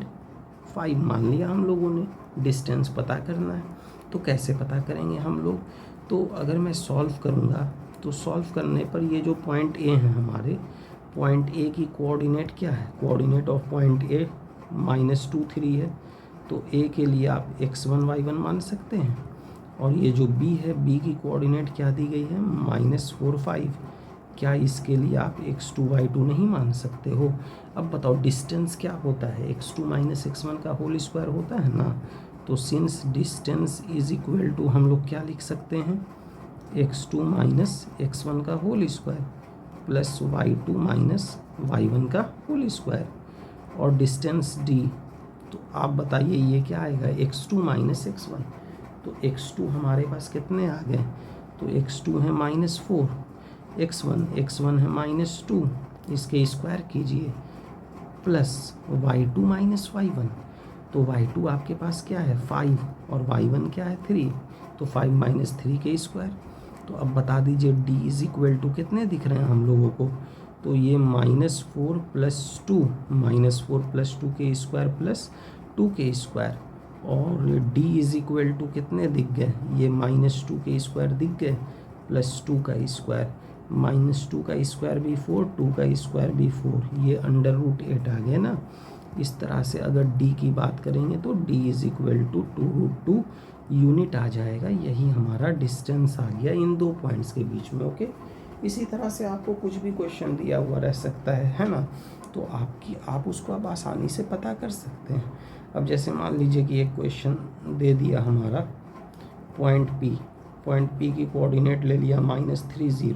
5 मान लिया हम लोगों ने। डिस्टेंस पता करना है, तो कैसे पता करेंगे हम लोग, तो अगर मैं सॉल्व करूँगा तो सॉल्व करने पर ये जो पॉइंट ए है हमारे, पॉइंट ए की कोऑर्डिनेट क्या है, कोऑर्डिनेट ऑफ पॉइंट ए -2 3 है, तो ए के लिए आप x1 y1 मान सकते हैं। और ये जो b है, b की कोऑर्डिनेट क्या दी गई है, -4 5, क्या इसके लिए आप x2 y2 नहीं मान सकते हो। अब बताओ डिस्टेंस क्या होता है, x2 माइनस x1 का होल स्क्वायर होता है ना। तो since distance is equal to हम लोग क्या लिख सकते हैं, x2 माइनस x1 का whole square plus y2 minus y1 का होल स्क्वायर, और डिस्टेंस d, तो आप बताइए ये क्या आएगा, x2 माइनस x1। तो x2 हमारे पास कितने आ गए, तो x2 है -4, x1 है -2, इसके स्क्वायर कीजिए प्लस y2 माइनस y1, तो y2 आपके पास क्या है 5 और y1 क्या है 3, तो 5 माइनस 3 के स्क्वायर। तो अब बता दीजिए d इज इक्वल टू कितने दिख रहे हैं हम लोगों को, तो ये -4 + 2, -4 + 2 के स्क्वायर प्लस 2 के स्क्वायर, और d इज इक्वल टू कितने दिख गए, ये -2 के स्क्वायर दिख गए प्लस 2 का स्क्वायर, -2 का स्क्वायर भी 4, 2 का स्क्वायर भी 4, ये √8 आ गए ना। इस तरह से अगर d की बात करेंगे तो d is equal to 2√2 unit आ जाएगा। यही हमारा डिस्टेंस आ गया इन दो पॉइंट्स के बीच में। ओके, इसी तरह से आपको कुछ भी क्वेश्चन दिया हुआ रह सकता है ना, तो आप उसको अब आसानी से पता कर सकते हैं। अब जैसे मान लीजिए कि एक क्वेश्चन दे दिया हमारा पॉइंट P की कोऑर्डिनेट ले लिया -3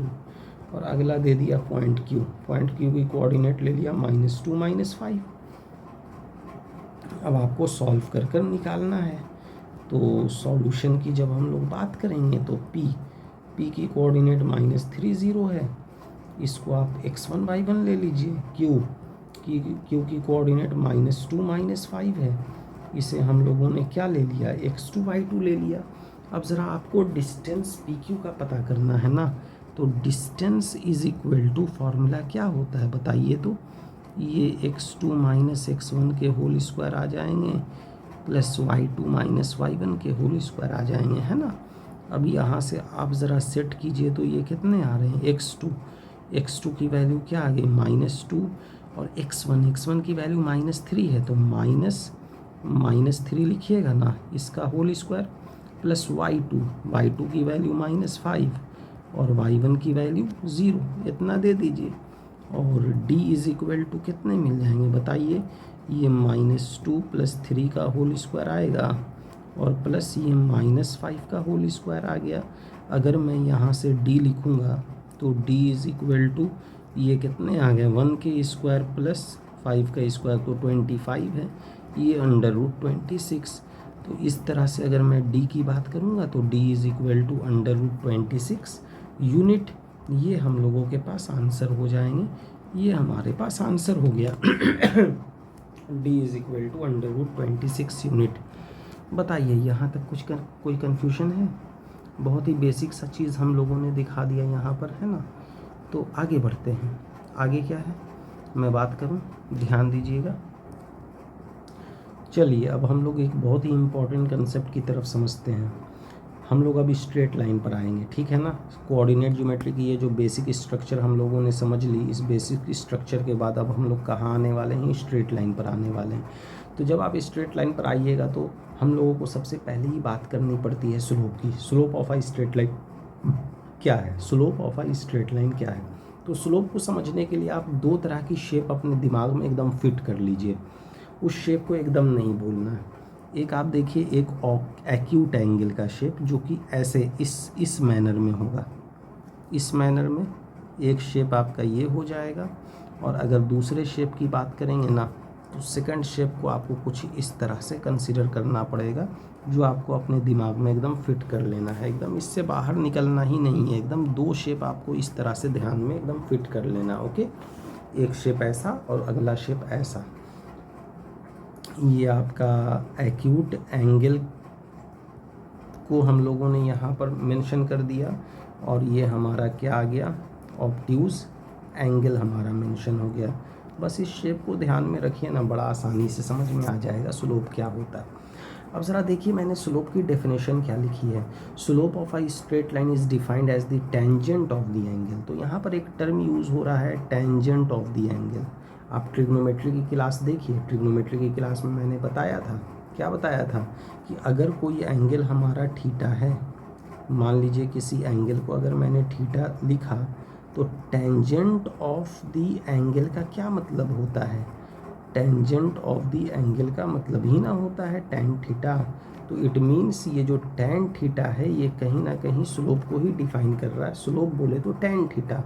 और अगला दे दिया पॉइंट Q की कोऑर्डिनेट ले लिया -2 -5। अब आपको सॉल्व कर कर निकालना है। तो सॉल्यूशन की जब हम लोग बात करेंगे तो P की कोऑर्डिनेट -3 है, इसको आप x1 y1 ले लीजिए। Q की कोऑर्डिनेट -2 -5 है, इसे हम लोगों ने क्या ले लिया, x2 y2 ले लिया। अब ज़रा आपको डिस्टेंस PQ का पता करना है ना, तो distance is equal to formula क्या होता है बताइए। तो ये x2 - x1 के होल स्क्वायर आ जाएंगे प्लस y2 - y1 के होल स्क्वायर आ जाएंगे, है ना। अब यहाँ से आप ज़रा सेट कीजिए तो ये कितने आ रहे हैं, x2 की वैल्यू क्या आ गई -2 और x1 की वैल्यू -3 है, तो -3 लिखिएगा ना, इसका होल स्क्वायर प्लस y2 की वैल्यू -5 और y1 की वैल्यू 0, इतना दे दीजिए। और d इज इक्वल टू कितने मिल जाएंगे बताइए, ये -2 + 3 का होल स्क्वायर आएगा और प्लस ये -5 का होल स्क्वायर आ गया। अगर मैं यहाँ से d लिखूँगा तो d इज इक्वल टू ये कितने आ गए, 1 के स्क्वायर प्लस 5 का स्क्वायर तो 25 है, ये √26। तो इस तरह से अगर मैं d की बात करूँगा तो d is equal to √26 unit. ये हम लोगों के पास आंसर हो जाएंगे, ये हमारे पास आंसर हो गया d is equal to √26 unit. बताइए यहाँ तक कोई कन्फ्यूजन है? बहुत ही बेसिक सा चीज़ हम लोगों ने दिखा दिया यहाँ पर, है ना। तो आगे बढ़ते हैं। आगे क्या है मैं बात करूँ, ध्यान दीजिएगा। चलिए अब हम लोग एक बहुत ही इम्पोर्टेंट कंसेप्ट की तरफ समझते हैं। हम लोग अब स्ट्रेट लाइन पर आएंगे, ठीक है ना। कोऑर्डिनेट ज्योमेट्री की ये जो बेसिक स्ट्रक्चर हम लोगों ने समझ ली, इस बेसिक स्ट्रक्चर के बाद अब हम लोग कहाँ आने वाले हैं, स्ट्रेट लाइन पर आने वाले हैं। तो जब आप स्ट्रेट लाइन पर आइएगा तो हम लोगों को सबसे पहले ही बात करनी पड़ती है स्लोप की। Slope of a straight line क्या है, slope of a straight line क्या है। तो स्लोप को समझने के लिए आप दो तरह की शेप अपने दिमाग में एकदम फिट कर लीजिए। उस शेप को एकदम नहीं भूलना है। एक आप देखिए, एक एक्यूट एंगल का शेप जो कि ऐसे इस मैनर में होगा, इस मैनर में एक शेप आपका ये हो जाएगा। और अगर दूसरे शेप की बात करेंगे ना, तो सेकंड शेप को आपको कुछ इस तरह से कंसीडर करना पड़ेगा, जो आपको अपने दिमाग में एकदम फिट कर लेना है। एकदम इससे बाहर निकलना ही नहीं है, एकदम दो शेप आपको इस तरह से ध्यान में एकदम फिट कर लेना। ओके, एक शेप ऐसा और अगला शेप ऐसा। ये आपका एक्यूट एंगल को हम लोगों ने यहाँ पर मेंशन कर दिया, और ये हमारा क्या आ गया, ऑब्ट्यूज एंगल हमारा मेंशन हो गया। बस इस शेप को ध्यान में रखिए ना, बड़ा आसानी से समझ में आ जाएगा स्लोप क्या होता है। अब ज़रा देखिए मैंने स्लोप की डेफिनेशन क्या लिखी है। Slope of a straight line is defined as the tangent of the angle. तो यहाँ पर एक टर्म यूज़ हो रहा है, टेंजेंट ऑफ द एंगल। आप ट्रिग्नोमेट्री की क्लास देखिए, ट्रिग्नोमेट्री की क्लास में मैंने बताया था, क्या बताया था, कि अगर कोई एंगल हमारा थीटा है, मान लीजिए किसी एंगल को अगर मैंने थीटा लिखा, तो टेंजेंट ऑफ द एंगल का क्या मतलब होता है, टेंजेंट ऑफ द एंगल का मतलब ही ना होता है टेन थीटा। तो इट मीन्स ये जो टेन थीटा है ये कहीं ना कहीं स्लोप को ही डिफाइन कर रहा है। स्लोप बोले तो टेन थीटा।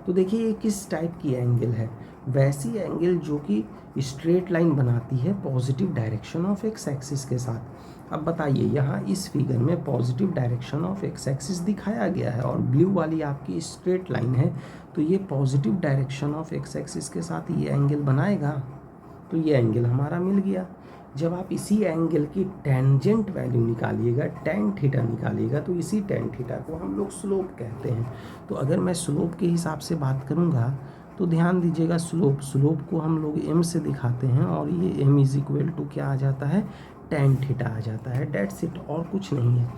तो देखिए ये किस टाइप की एंगल है, वैसी एंगल जो कि स्ट्रेट लाइन बनाती है positive direction of x axis के साथ। अब बताइए यहाँ इस फिगर में positive direction of x axis दिखाया गया है और ब्लू वाली आपकी स्ट्रेट लाइन है, तो ये positive direction of x axis के साथ ये एंगल बनाएगा। तो ये एंगल हमारा मिल गया। जब आप इसी एंगल की टेंजेंट वैल्यू निकालिएगा, टेन थीटा निकालिएगा, तो इसी टेन थीटा को हम लोग स्लोप कहते हैं। तो अगर मैं स्लोप के हिसाब से बात करूँगा तो ध्यान दीजिएगा, स्लोप को हम लोग m से दिखाते हैं, और ये m इज इक्वल टू क्या आ जाता है, टेन थीटा आ जाता है। डेट्स इट, और कुछ नहीं है।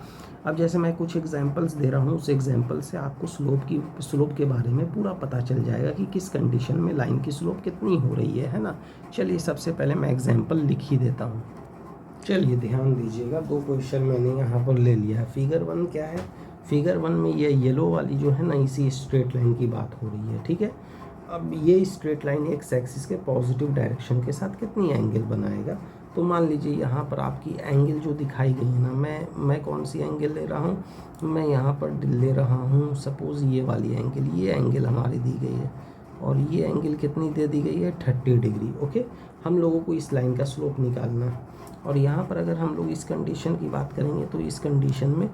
अब जैसे मैं कुछ एग्जांपल्स दे रहा हूँ, उस एग्जांपल से आपको स्लोप के बारे में पूरा पता चल जाएगा कि किस कंडीशन में लाइन की स्लोप कितनी हो रही है ना। चलिए सबसे पहले मैं एग्जांपल लिख ही देता हूँ। चलिए ध्यान दीजिएगा, 2 क्वेश्चन मैंने यहाँ पर ले लिया है। फिगर 1 क्या है, फिगर 1 में ये येलो वाली जो है ना, इसी स्ट्रेट लाइन की बात हो रही है, ठीक है। अब ये स्ट्रेट लाइन एक्स एक्सिस के पॉजिटिव डायरेक्शन के साथ कितनी एंगल बनाएगा। तो मान लीजिए यहाँ पर आपकी एंगल जो दिखाई गई है ना, मैं कौन सी एंगल ले रहा हूँ, मैं यहाँ पर ले रहा हूँ सपोज़ ये वाली एंगल, ये एंगल हमारी दी गई है और ये एंगल कितनी दे दी गई है, 30 डिग्री। ओके, हम लोगों को इस लाइन का स्लोप निकालना है। और यहाँ पर अगर हम लोग इस कंडीशन की बात करेंगे तो इस कंडीशन में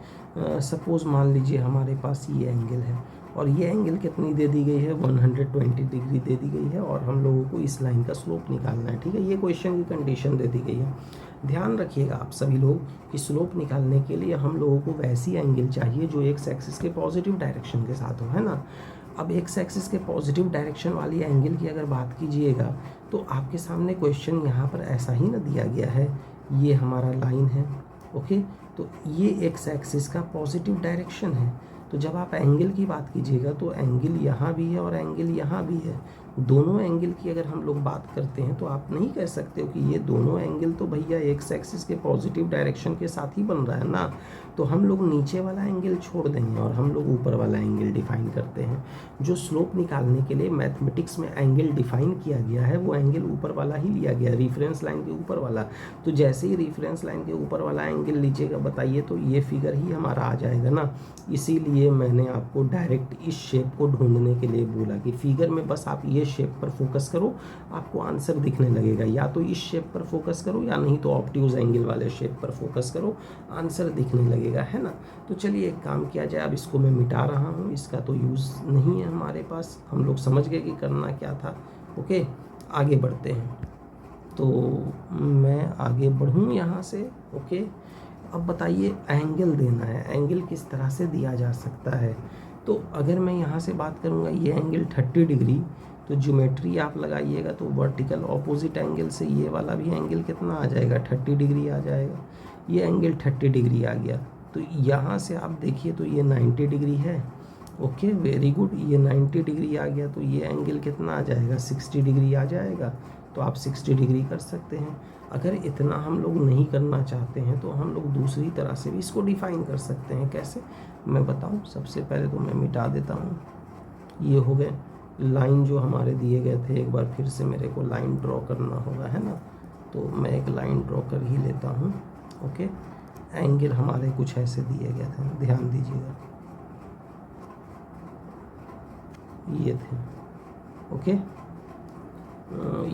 सपोज़ मान लीजिए हमारे पास ये एंगल है और ये एंगल कितनी दे दी गई है, 120 डिग्री दे दी गई है और हम लोगों को इस लाइन का स्लोप निकालना है, ठीक है। ये क्वेश्चन की कंडीशन दे दी गई है। ध्यान रखिएगा आप सभी लोग कि स्लोप निकालने के लिए हम लोगों को वैसी एंगल चाहिए जो एक्स एक्सिस के पॉजिटिव डायरेक्शन के साथ हो, है ना। अब एक्स एक्सिस के पॉजिटिव डायरेक्शन वाली एंगल की अगर बात कीजिएगा तो आपके सामने क्वेश्चन यहाँ पर ऐसा ही ना दिया गया है, ये हमारा लाइन है, ओके। तो ये एक्स एक्सिस का पॉजिटिव डायरेक्शन है। तो जब आप एंगल की बात कीजिएगा तो एंगल यहाँ भी है और एंगल यहाँ भी है। दोनों एंगल की अगर हम लोग बात करते हैं तो आप नहीं कह सकते हो कि ये दोनों एंगल तो भैया एक्स एक्सिस के पॉजिटिव डायरेक्शन के साथ ही बन रहा है ना। तो हम लोग नीचे वाला एंगल छोड़ देंगे और हम लोग ऊपर वाला एंगल डिफाइन करते हैं। जो स्लोप निकालने के लिए मैथमेटिक्स में एंगल डिफाइन किया गया है वो एंगल ऊपर वाला ही लिया गया, रेफरेंस लाइन के ऊपर वाला। तो जैसे ही रेफरेंस लाइन के ऊपर वाला एंगल लीजिएगा बताइए तो ये फिगर ही हमारा आ जाएगा ना। इसीलिए मैंने आपको डायरेक्ट इस शेप को ढूंढने के लिए बोला कि फिगर में बस आप ये शेप पर फोकस करो, आपको आंसर दिखने लगेगा। या तो इस शेप पर फोकस करो या नहीं तो ऑब्ट्यूज एंगल वाले शेप पर फोकस करो, आंसर दिखने लगेगा, है ना। तो चलिए एक काम किया जाए, अब इसको मैं मिटा रहा हूँ, इसका तो यूज़ नहीं है हमारे पास, हम लोग समझ गए कि करना क्या था। ओके, आगे बढ़ते हैं। तो मैं आगे बढ़ूँ यहाँ से, ओके। अब बताइए एंगल देना है, एंगल किस तरह से दिया जा सकता है। तो अगर मैं यहाँ से बात करूँगा ये एंगल 30 डिग्री, तो ज्योमेट्री आप लगाइएगा तो वर्टिकल ऑपोजिट एंगल से ये वाला भी एंगल कितना आ जाएगा, 30 डिग्री आ जाएगा। ये एंगल 30 डिग्री आ गया। तो यहाँ से आप देखिए तो ये 90 डिग्री है, ओके वेरी गुड। ये 90 डिग्री आ गया तो ये एंगल कितना आ जाएगा, 60 डिग्री आ जाएगा। तो आप 60 डिग्री कर सकते हैं। अगर इतना हम लोग नहीं करना चाहते हैं तो हम लोग दूसरी तरह से भी इसको डिफाइन कर सकते हैं। कैसे, मैं बताऊं। सबसे पहले तो मैं मिटा देता हूं, ये हो गए लाइन जो हमारे दिए गए थे। एक बार फिर से मेरे को लाइन ड्रॉ करना होगा, है ना। तो मैं एक लाइन ड्रॉ कर ही लेता हूँ, ओके। एंगल हमारे कुछ ऐसे दिए गए थे, ध्यान दीजिएगा, ये थे, ओके,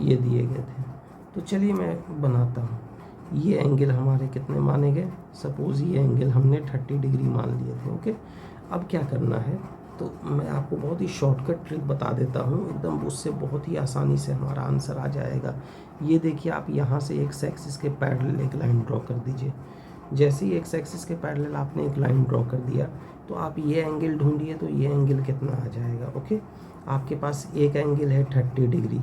ये दिए गए थे। तो चलिए मैं बनाता हूँ। ये एंगल हमारे कितने माने गए, सपोज़ ये एंगल हमने 30 डिग्री मान लिए थे, ओके। अब क्या करना है, तो मैं आपको बहुत ही शॉर्टकट ट्रिक बता देता हूँ, एकदम उससे बहुत ही आसानी से हमारा आंसर आ जाएगा। ये देखिए, आप यहाँ से एक्स एक्सिस के पैरेलल एक लाइन ड्रॉ कर दीजिए। जैसे ही एक्स एक्सिस के पैरेलल आपने एक लाइन ड्रॉ कर दिया तो आप ये एंगल ढूंढिए, तो ये एंगल कितना आ जाएगा, ओके। आपके पास एक एंगल है 30 डिग्री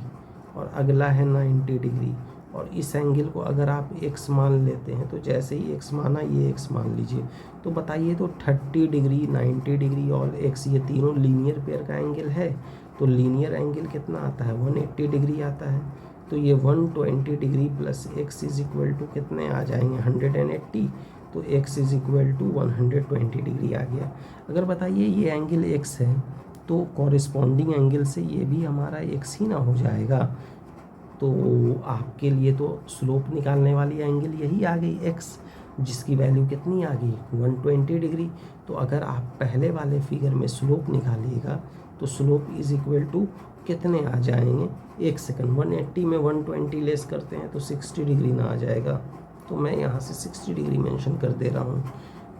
और अगला है 90 डिग्री, और इस एंगल को अगर आप x मान लेते हैं तो जैसे ही x माना ये x मान लीजिए, तो बताइए तो 30 डिग्री, 90 डिग्री और x, ये तीनों लीनियर पेयर का एंगल है। तो लीनियर एंगल कितना आता है, 180 डिग्री आता है। तो ये 120 degree plus x is equal to कितने आ जाएंगे, 180। तो x is equal to 120 degree आ गया। अगर बताइए ये एंगल x है तो कॉरिस्पॉन्डिंग एंगल से ये भी हमारा x ही ना हो जाएगा। तो आपके लिए तो स्लोप निकालने वाली एंगल यही आ गई x, जिसकी वैल्यू कितनी आ गई, 120 डिग्री। तो अगर आप पहले वाले फिगर में स्लोप निकालिएगा तो स्लोप इज इक्वल टू कितने आ जाएंगे, एक सेकंड, 180 में 120 लेस करते हैं तो 60 डिग्री ना आ जाएगा। तो मैं यहाँ से 60 डिग्री मेंशन कर दे रहा हूँ।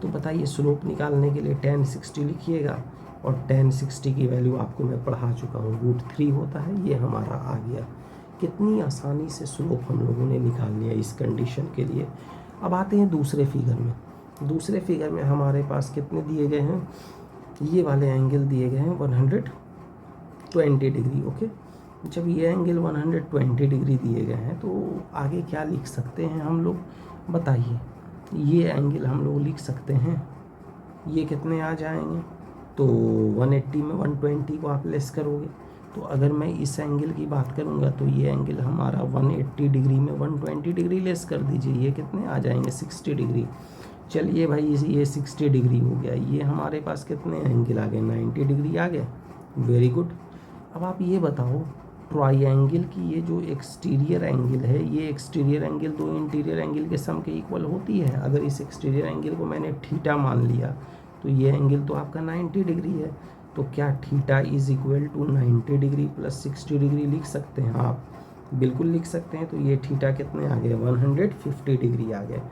तो बताइए स्लोप निकालने के लिए tan 60 लिखिएगा, और tan 60 की वैल्यू आपको मैं पढ़ा चुका हूँ, √3 होता है, ये हमारा आ गया। कितनी आसानी से स्लोप हम लोगों ने निकाल लिया इस कंडीशन के लिए। अब आते हैं दूसरे फिगर में। दूसरे फिगर में हमारे पास कितने दिए गए हैं, ये वाले एंगल दिए गए हैं 120 डिग्री, ओके। जब ये एंगल 120 डिग्री दिए गए हैं तो आगे क्या लिख सकते हैं हम लोग, बताइए। ये एंगल हम लोग लिख सकते हैं ये कितने आ जाएंगे, तो 180 में 120 को आप लेस करोगे। तो अगर मैं इस एंगल की बात करूँगा तो ये एंगल हमारा 180 डिग्री में 120 डिग्री लेस कर दीजिए, ये कितने आ जाएंगे 60 डिग्री। चलिए भाई ये 60 डिग्री हो गया, ये हमारे पास कितने एंगल आ गए 90 डिग्री आ गए। Very good. अब आप ये बताओ ट्राइंगल की ये जो एक्सटीरियर एंगल है, ये एक्सटीरियर एंगल दो इंटीरियर एंगल के सम के इक्वल होती है। अगर इस एक्सटीरियर एंगल को मैंने थीटा मान लिया तो ये एंगल तो आपका 90 डिग्री है। तो क्या theta is equal to 90 degree plus 60 degree लिख सकते हैं आप? बिल्कुल लिख सकते हैं। तो ये थीटा कितने आ गए 150 डिग्री आ गए।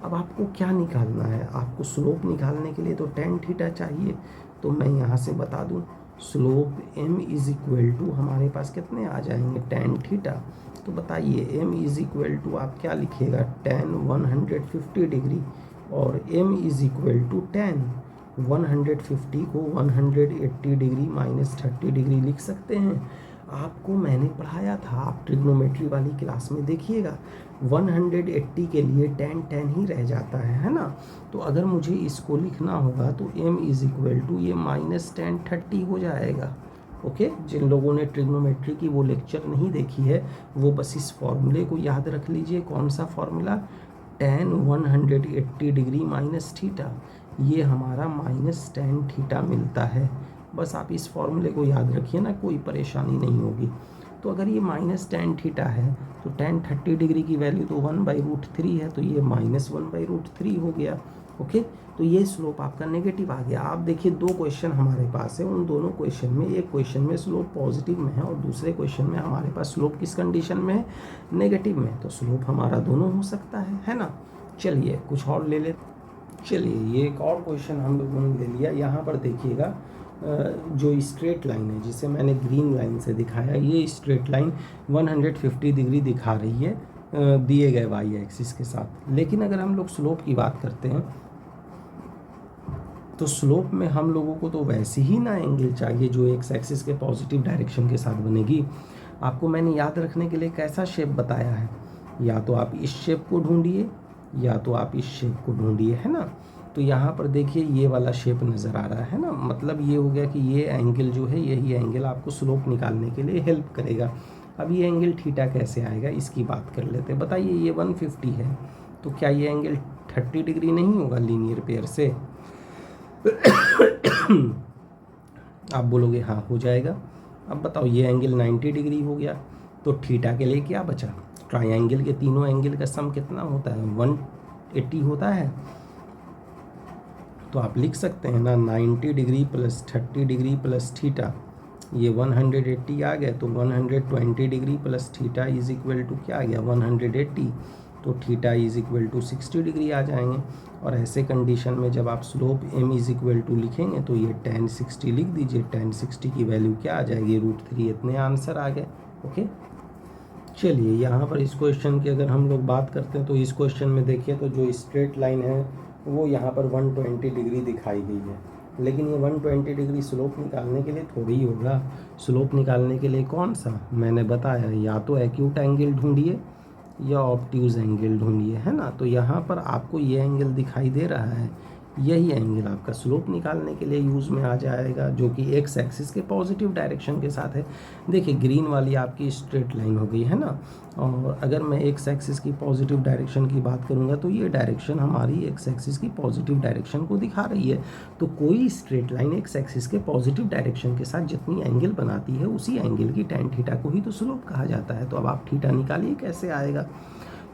अब आपको क्या निकालना है, आपको स्लोप निकालने के लिए तो tan थीटा चाहिए। तो मैं यहाँ से बता दूँ slope m is equal to हमारे पास कितने आ जाएंगे tan थीटा। तो बताइए m इज इक्वल टू आप क्या लिखिएगा tan 150 डिग्री, और m is equal to tan 150 को 180 डिग्री माइनस 30 डिग्री लिख सकते हैं। आपको मैंने पढ़ाया था, आप ट्रिग्नोमेट्री वाली क्लास में देखिएगा 180 के लिए tan ही रह जाता है ना। तो अगर मुझे इसको लिखना होगा तो m इज इक्वल टू ये माइनस tan 30 हो जाएगा। ओके, जिन लोगों ने ट्रिग्नोमेट्री की वो लेक्चर नहीं देखी है वो बस इस फॉर्मूले को याद रख लीजिए। कौन सा formula, tan 180 degree minus theta, ये हमारा माइनस tan थीटा मिलता है। बस आप इस फॉर्मूले को याद रखिए ना, कोई परेशानी नहीं होगी। तो अगर ये माइनस tan थीटा है तो tan 30 डिग्री की वैल्यू तो 1/√3 है, तो ये माइनस 1/√3 हो गया। ओके, तो ये स्लोप आपका नेगेटिव आ गया। आप देखिए दो क्वेश्चन हमारे पास है, उन दोनों क्वेश्चन में एक क्वेश्चन में स्लोप पॉजिटिव में है और दूसरे क्वेश्चन में हमारे पास स्लोप किस कंडीशन में है, नेगेटिव में। तो स्लोप हमारा दोनों हो सकता है ना। चलिए कुछ और ले ले। चलिए ये एक और क्वेश्चन हम लोगों ने ले लिया। यहाँ पर देखिएगा जो स्ट्रेट लाइन है जिसे मैंने ग्रीन लाइन से दिखाया, ये स्ट्रेट लाइन 150 डिग्री दिखा रही है दिए गए वाई एक्सिस के साथ। लेकिन अगर हम लोग स्लोप की बात करते हैं तो स्लोप में हम लोगों को तो वैसी ही ना एंगल चाहिए जो एक्स एक्सिस के पॉजिटिव डायरेक्शन के साथ बनेगी। आपको मैंने याद रखने के लिए कैसा शेप बताया है, या तो आप इस शेप को ढूंढिए या तो आप इस शेप को ढूंढिए, है ना। तो यहाँ पर देखिए ये वाला शेप नज़र आ रहा है ना, मतलब ये हो गया कि ये एंगल जो है यही एंगल आपको स्लोप निकालने के लिए हेल्प करेगा। अब ये एंगल थीटा कैसे आएगा इसकी बात कर लेते हैं। बताइए ये 150 है तो क्या ये एंगल 30 डिग्री नहीं होगा लीनियर पेयर से? आप बोलोगे हाँ हो जाएगा। अब बताओ ये एंगल 90 डिग्री हो गया तो थीटा के लिए क्या बचा? ट्रायंगल के तीनों एंगल का सम कितना होता है 180 होता है। तो आप लिख सकते हैं ना 90 degree plus 30 degree plus theta, ये 180 आ गए। तो 120 degree plus theta is equal to क्या आ गया 180, तो theta is equal to 60 degree आ जाएंगे। और ऐसे कंडीशन में जब आप slope m is equal to लिखेंगे तो ये tan 60 लिख दीजिए। tan 60 की वैल्यू क्या आ जाएगी √3, इतने आंसर आ गए। ओके, चलिए यहाँ पर इस क्वेश्चन की अगर हम लोग बात करते हैं तो इस क्वेश्चन में देखिए तो जो स्ट्रेट लाइन है वो यहाँ पर 120 डिग्री दिखाई गई है, लेकिन ये 120 डिग्री स्लोप निकालने के लिए थोड़ी ही होगा। स्लोप निकालने के लिए कौन सा मैंने बताया, या तो एक्यूट एंगल ढूंढिए या ऑब्ट्यूज एंगल ढूंढिए, है ना। तो यहाँ पर आपको ये एंगल दिखाई दे रहा है, यही एंगल आपका स्लोप निकालने के लिए यूज़ में आ जाएगा, जो कि एक्स एक्सिस के पॉजिटिव डायरेक्शन के साथ है। देखिए ग्रीन वाली आपकी स्ट्रेट लाइन हो गई है ना, और अगर मैं एक्स एक्सिस की पॉजिटिव डायरेक्शन की बात करूँगा तो ये डायरेक्शन हमारी एक्स एक्सिस की पॉजिटिव डायरेक्शन को दिखा रही है। तो कोई स्ट्रेट लाइन एक्स एक्सिस के पॉजिटिव डायरेक्शन के साथ जितनी एंगल बनाती है उसी एंगल की tan थीटा को ही तो स्लोप कहा जाता है। तो अब आप थीटा निकालिए कैसे आएगा।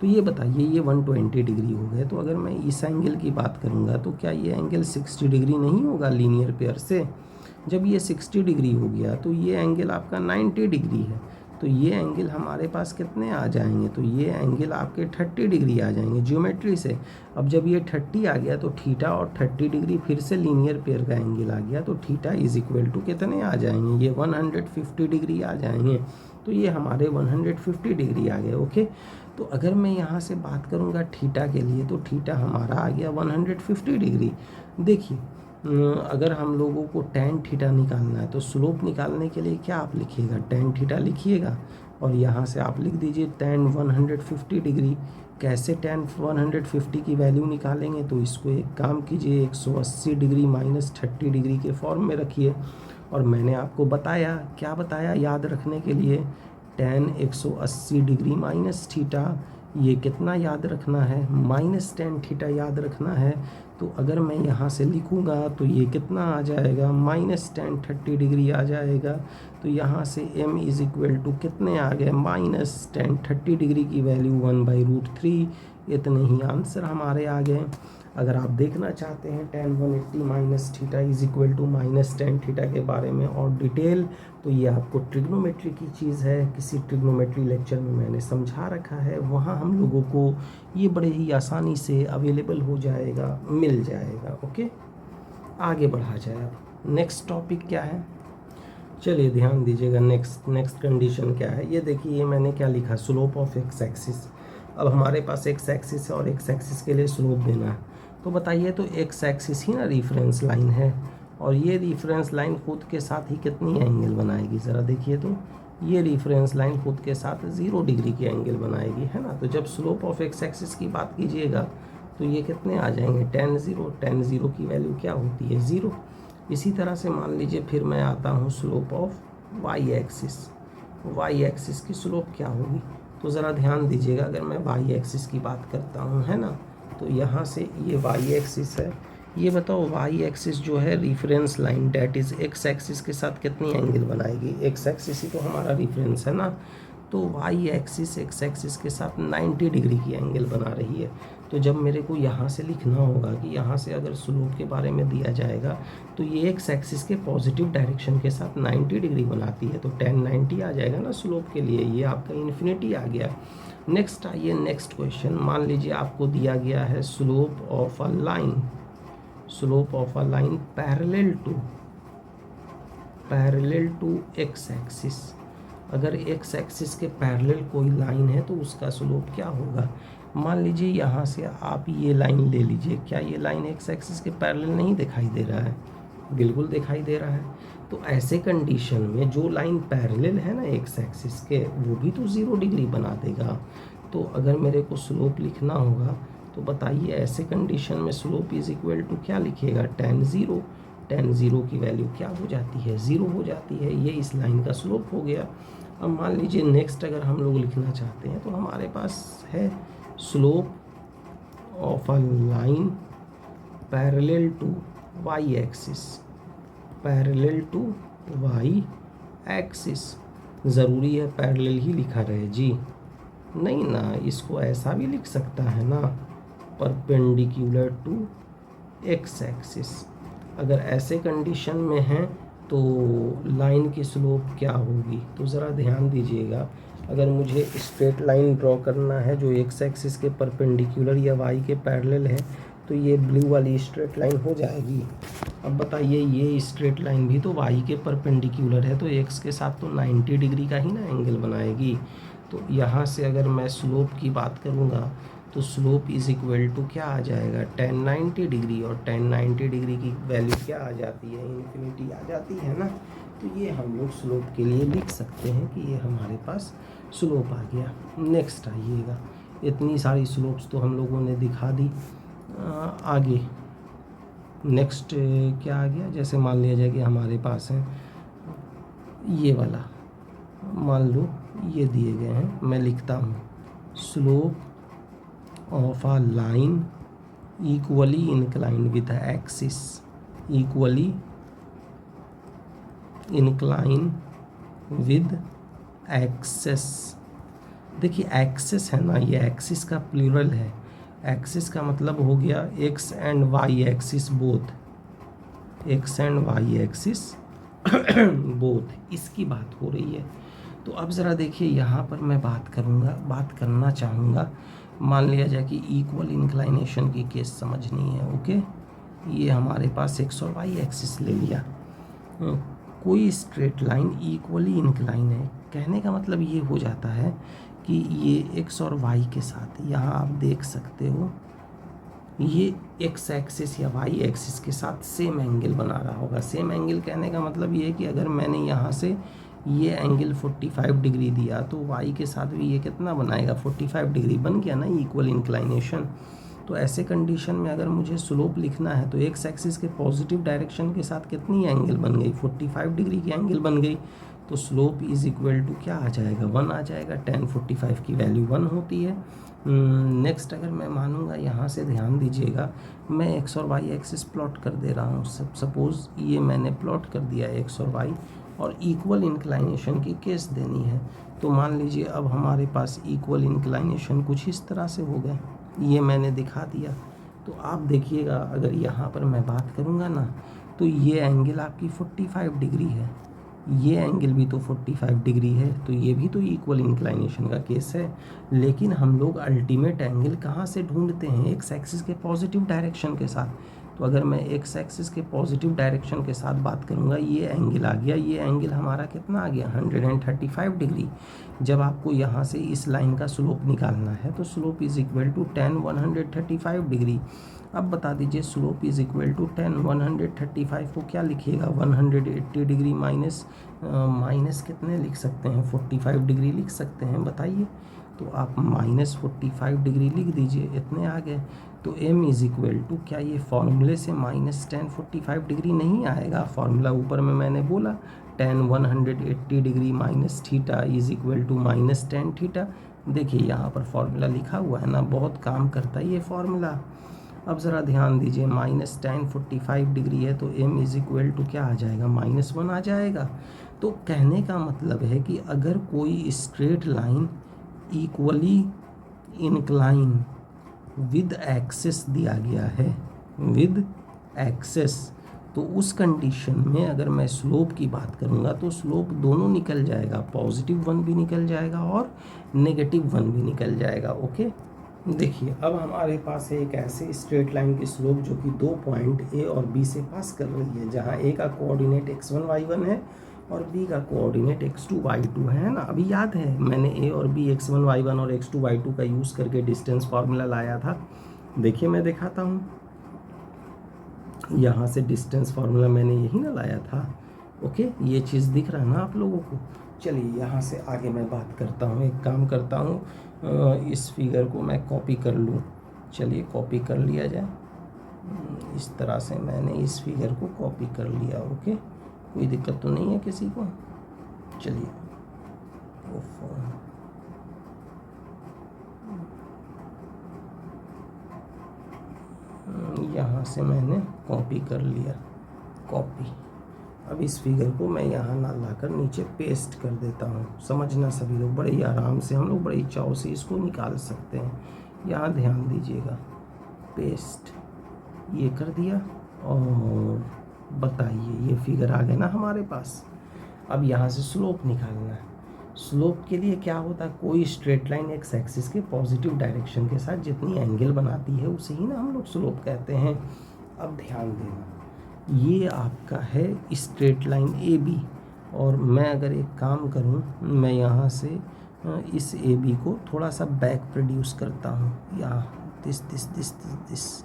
तो ये बताइए ये 120 डिग्री हो गए, तो अगर मैं इस एंगल की बात करूँगा तो क्या ये एंगल 60 डिग्री नहीं होगा लीनियर पेयर से? जब ये 60 डिग्री हो गया तो ये एंगल आपका 90 डिग्री है, तो ये एंगल हमारे पास कितने आ जाएंगे, तो ये एंगल आपके 30 डिग्री आ जाएंगे ज्योमेट्री से। अब जब ये 30 आ गया तो थीटा और 30 डिग्री फिर से लीनियर पेयर का एंगल आ गया, तो थीटा इज इक्वल टू कितने आ जाएंगे, ये 150 डिग्री आ जाएंगे। तो ये हमारे 150 डिग्री आ गए। ओके, तो अगर मैं यहाँ से बात करूँगा थीटा के लिए तो थीटा हमारा आ गया 150 डिग्री। देखिए अगर हम लोगों को tan थीटा निकालना है तो स्लोप निकालने के लिए क्या आप लिखिएगा tan थीटा लिखिएगा, और यहाँ से आप लिख दीजिए tan 150 डिग्री कैसे tan 150 की वैल्यू निकालेंगे? तो इसको एक काम कीजिए, 180 डिग्री माइनस 30 डिग्री के फॉर्म में रखिए। और मैंने आपको बताया, क्या बताया याद रखने के लिए? tan 180 डिग्री माइनस थीटा, ये कितना याद रखना है? माइनस tan थीटा याद रखना है। तो अगर मैं यहाँ से लिखूँगा तो ये कितना आ जाएगा? माइनस tan 30 डिग्री आ जाएगा। तो यहाँ से m इज़ इक्वल टू कितने आ गए? माइनस tan 30 डिग्री की वैल्यू 1/√3, इतने ही आंसर हमारे आ गए। अगर आप देखना चाहते हैं tan 180 minus theta is equal to minus tan theta के बारे में और डिटेल, तो ये आपको ट्रिग्नोमेट्री की चीज़ है, किसी ट्रिग्नोमेट्री लेक्चर में मैंने समझा रखा है, वहाँ हम लोगों को ये बड़े ही आसानी से अवेलेबल हो जाएगा, मिल जाएगा। ओके, आगे बढ़ा जाए। अब नेक्स्ट टॉपिक क्या है? चलिए ध्यान दीजिएगा, नेक्स्ट कंडीशन क्या है? ये देखिए, ये मैंने क्या लिखा, स्लोप ऑफ एक्स एक्सिस। अब हमारे पास एक्स एक्सिस है और एक्स एक्सिस के लिए स्लोप देना है। तो बताइए, तो एक्स एक्सिस ही ना रेफरेंस लाइन है, और ये रेफरेंस लाइन खुद के साथ ही कितनी एंगल बनाएगी? ज़रा देखिए, तो ये रेफरेंस लाइन खुद के साथ 0 डिग्री की एंगल बनाएगी, है ना। तो जब स्लोप ऑफ एक्स एक्सिस की बात कीजिएगा तो ये कितने आ जाएंगे? tan 0 की वैल्यू क्या होती है? 0। इसी तरह से मान लीजिए फिर मैं आता हूँ स्लोप ऑफ वाई एक्सिस की स्लोप क्या होगी? तो ज़रा ध्यान दीजिएगा, अगर मैं वाई एक्सिस की बात करता हूँ, है ना, तो यहाँ से ये वाई एक्सिस है। ये बताओ, वाई एक्सिस जो है reference line that is x axis के साथ कितनी एंगल बनाएगी? एक्स एक्सिस ही तो हमारा रेफरेंस है ना। तो वाई एक्सिस एक्स एक्सिस के साथ 90 डिग्री की एंगल बना रही है। तो जब मेरे को यहाँ से लिखना होगा कि यहाँ से अगर स्लोप के बारे में दिया जाएगा तो ये एक्स एक्सिस के पॉजिटिव डायरेक्शन के साथ 90 डिग्री बनाती है, तो tan 90 आ जाएगा ना स्लोप के लिए। ये आपका इन्फिनिटी आ गया। नेक्स्ट आइए, नेक्स्ट क्वेश्चन। मान लीजिए आपको दिया गया है slope of a line parallel to x axis. अगर एक्स एक्सिस के पैरेलल कोई लाइन है तो उसका स्लोप क्या होगा? मान लीजिए यहाँ से आप ये लाइन ले लीजिए, क्या ये लाइन एक्स एक्सिस के पैरेलल नहीं दिखाई दे रहा है? बिल्कुल दिखाई दे रहा है। तो ऐसे कंडीशन में जो लाइन पैरेलल है ना एक्स एक्सिस के, वो भी तो 0 डिग्री बना देगा। तो अगर मेरे को स्लोप लिखना होगा तो बताइए, ऐसे कंडीशन में स्लोप इज इक्वल टू क्या लिखिएगा? tan 0 की वैल्यू क्या हो जाती है? 0 हो जाती है। ये इस लाइन का स्लोप हो गया। अब मान लीजिए नेक्स्ट अगर हम लोग लिखना चाहते हैं तो हमारे पास है slope of a line parallel to y axis. ज़रूरी है पैरेलल ही लिखा रहे जी? नहीं ना, इसको ऐसा भी लिख सकता है ना, परपेंडिकुलर टू एक्स एक्सिस। अगर ऐसे कंडीशन में है तो लाइन की स्लोप क्या होगी? तो ज़रा ध्यान दीजिएगा, अगर मुझे स्ट्रेट लाइन ड्रॉ करना है जो एक्स एक्सिस के परपेंडिकुलर या वाई के पैरेलल है, तो ये ब्लू वाली स्ट्रेट लाइन हो जाएगी। अब बताइए, ये स्ट्रेट लाइन भी तो वाई के परपेंडिकुलर है, तो एक्स के साथ तो 90 डिग्री का ही ना एंगल बनाएगी। तो यहाँ से अगर मैं स्लोप की बात करूँगा तो स्लोप इज इक्वल टू क्या आ जाएगा? tan 90 डिग्री, और tan 90 डिग्री की वैल्यू क्या आ जाती है? इन्फिनिटी आ जाती है ना। तो ये हम लोग स्लोप के लिए लिख सकते हैं कि ये हमारे पास स्लोप आ गया। नेक्स्ट आइएगा, इतनी सारी स्लोप्स तो हम लोगों ने दिखा दी। आगे नेक्स्ट क्या आ गया? जैसे मान लिया जाए कि हमारे पास है ये वाला, मान लो ये दिए गए हैं, मैं लिखता हूँ slope of a line equally inclined with axis, equally incline with axes. देखिए एक्सेस है ना, ये एक्सिस का प्लूरल है। एक्सिस का मतलब हो गया x and y axis both, x and y axis both, इसकी बात हो रही है। तो अब ज़रा देखिए, यहाँ पर मैं बात करना चाहूँगा, मान लिया जाए कि इक्वल इंक्लाइनेशन की केस समझनी है। ओके, ये हमारे पास एक्स और वाई एक्सिस ले लिया, कोई स्ट्रेट लाइन इक्वली इंक्लाइन है। कहने का मतलब ये हो जाता है कि ये एक्स और वाई के साथ, यहाँ आप देख सकते हो, ये एक्स एक्सिस या वाई एक्सिस के साथ सेम एंगल बना रहा होगा। सेम एंगल कहने का मतलब ये है कि अगर मैंने यहाँ से ये एंगल 45 डिग्री दिया तो y के साथ भी ये कितना बनाएगा, 45 डिग्री बन गया ना, इक्वल इंक्लाइनेशन। तो ऐसे कंडीशन में अगर मुझे स्लोप लिखना है तो एक्स एक्सिस के पॉजिटिव डायरेक्शन के साथ कितनी एंगल बन गई, 45 डिग्री की एंगल बन गई। तो स्लोप इज इक्वल टू क्या आ जाएगा, 1 आ जाएगा। tan 45 की वैल्यू 1 होती है। नेक्स्ट अगर मैं मानूंगा, यहाँ से ध्यान दीजिएगा, मैं एक्स और वाई एक्सिस प्लॉट कर दे रहा हूँ। सपोज़ ये मैंने प्लॉट कर दिया एक्स और वाई, और इक्वल इंक्लाइनेशन की केस देनी है। तो मान लीजिए अब हमारे पास इक्वल इंक्लाइनेशन कुछ इस तरह से हो गए, ये मैंने दिखा दिया। तो आप देखिएगा, अगर यहाँ पर मैं बात करूँगा ना, तो ये एंगल आपकी 45 डिग्री है, ये एंगल भी तो 45 डिग्री है, तो ये भी तो इक्वल इंक्लाइनेशन का केस है। लेकिन हम लोग अल्टीमेट एंगल कहाँ से ढूंढते हैं, एक्स एक्सिस के पॉजिटिव डायरेक्शन के साथ। तो अगर मैं एक्स एक्सिस के पॉजिटिव डायरेक्शन के साथ बात करूँगा, ये एंगल आ गया, ये एंगल हमारा कितना आ गया, 135 डिग्री। जब आपको यहाँ से इस लाइन का स्लोप निकालना है तो slope is equal to tan 135 degree. अब बता दीजिए slope is equal to tan 135 को क्या लिखिएगा, 180 डिग्री माइनस कितने लिख सकते हैं, 45 डिग्री लिख सकते हैं, बताइए। तो आप -45 डिग्री लिख दीजिए, इतने आ गए। तो m इज इक्वल टू, क्या ये फॉर्मूले से -tan 45 डिग्री नहीं आएगा, फॉर्मूला ऊपर में मैंने बोला tan 180 degree minus theta is equal to -tan theta. देखिए यहाँ पर फॉर्मूला लिखा हुआ है ना, बहुत काम करता है ये फॉर्मूला। अब ज़रा ध्यान दीजिए, -tan 45 डिग्री है तो m इज इक्वल टू क्या आ जाएगा, -1 आ जाएगा। तो कहने का मतलब है कि अगर कोई straight line equally incline with axis दिया गया है, विद एक्सिस, तो उस कंडीशन में अगर मैं स्लोप की बात करूँगा तो स्लोप दोनों निकल जाएगा, +1 भी निकल जाएगा और -1 भी निकल जाएगा। ओके, देखिए अब हमारे पास है एक ऐसे स्ट्रेट लाइन की स्लोप जो कि 2 पॉइंट ए और बी से पास कर रही है, जहाँ ए का कोऑर्डिनेट x1 y1 है और बी का कोऑर्डिनेट x2 y2 है ना। अभी याद है मैंने ए और बी x1 y1 और x2 y2 का यूज़ करके डिस्टेंस फार्मूला लाया था। देखिए मैं दिखाता हूँ, यहाँ से डिस्टेंस फार्मूला मैंने यही ना लाया था। ओके, ये चीज़ दिख रहा है ना आप लोगों को। चलिए यहाँ से आगे मैं बात करता हूँ, एक काम करता हूँ, इस फिगर को मैं कॉपी कर लूँ। चलिए कॉपी कर लिया जाए, इस तरह से मैंने इस फिगर को कॉपी कर लिया। ओके, कोई दिक्कत तो नहीं है किसी को। चलिए यहाँ से मैंने कॉपी कर लिया, कॉपी। अब इस फिगर को मैं यहाँ ना लाकर नीचे पेस्ट कर देता हूँ। समझना सभी लोग, बड़े ही आराम से हम लोग बड़े ही चाव से इसको निकाल सकते हैं। यहाँ ध्यान दीजिएगा, पेस्ट ये कर दिया और बताइए ये फिगर आ गया ना हमारे पास। अब यहाँ से स्लोप निकालना है। स्लोप के लिए क्या होता है, कोई स्ट्रेट लाइन एक्स एक्सिस के पॉजिटिव डायरेक्शन के साथ जितनी एंगल बनाती है उसे ही ना हम लोग स्लोप कहते हैं। अब ध्यान देना, ये आपका है स्ट्रेट लाइन ए बी, और मैं अगर एक काम करूं, मैं यहाँ से इस ए बी को थोड़ा सा बैक प्रोड्यूस करता हूँ, यहाँ दिस।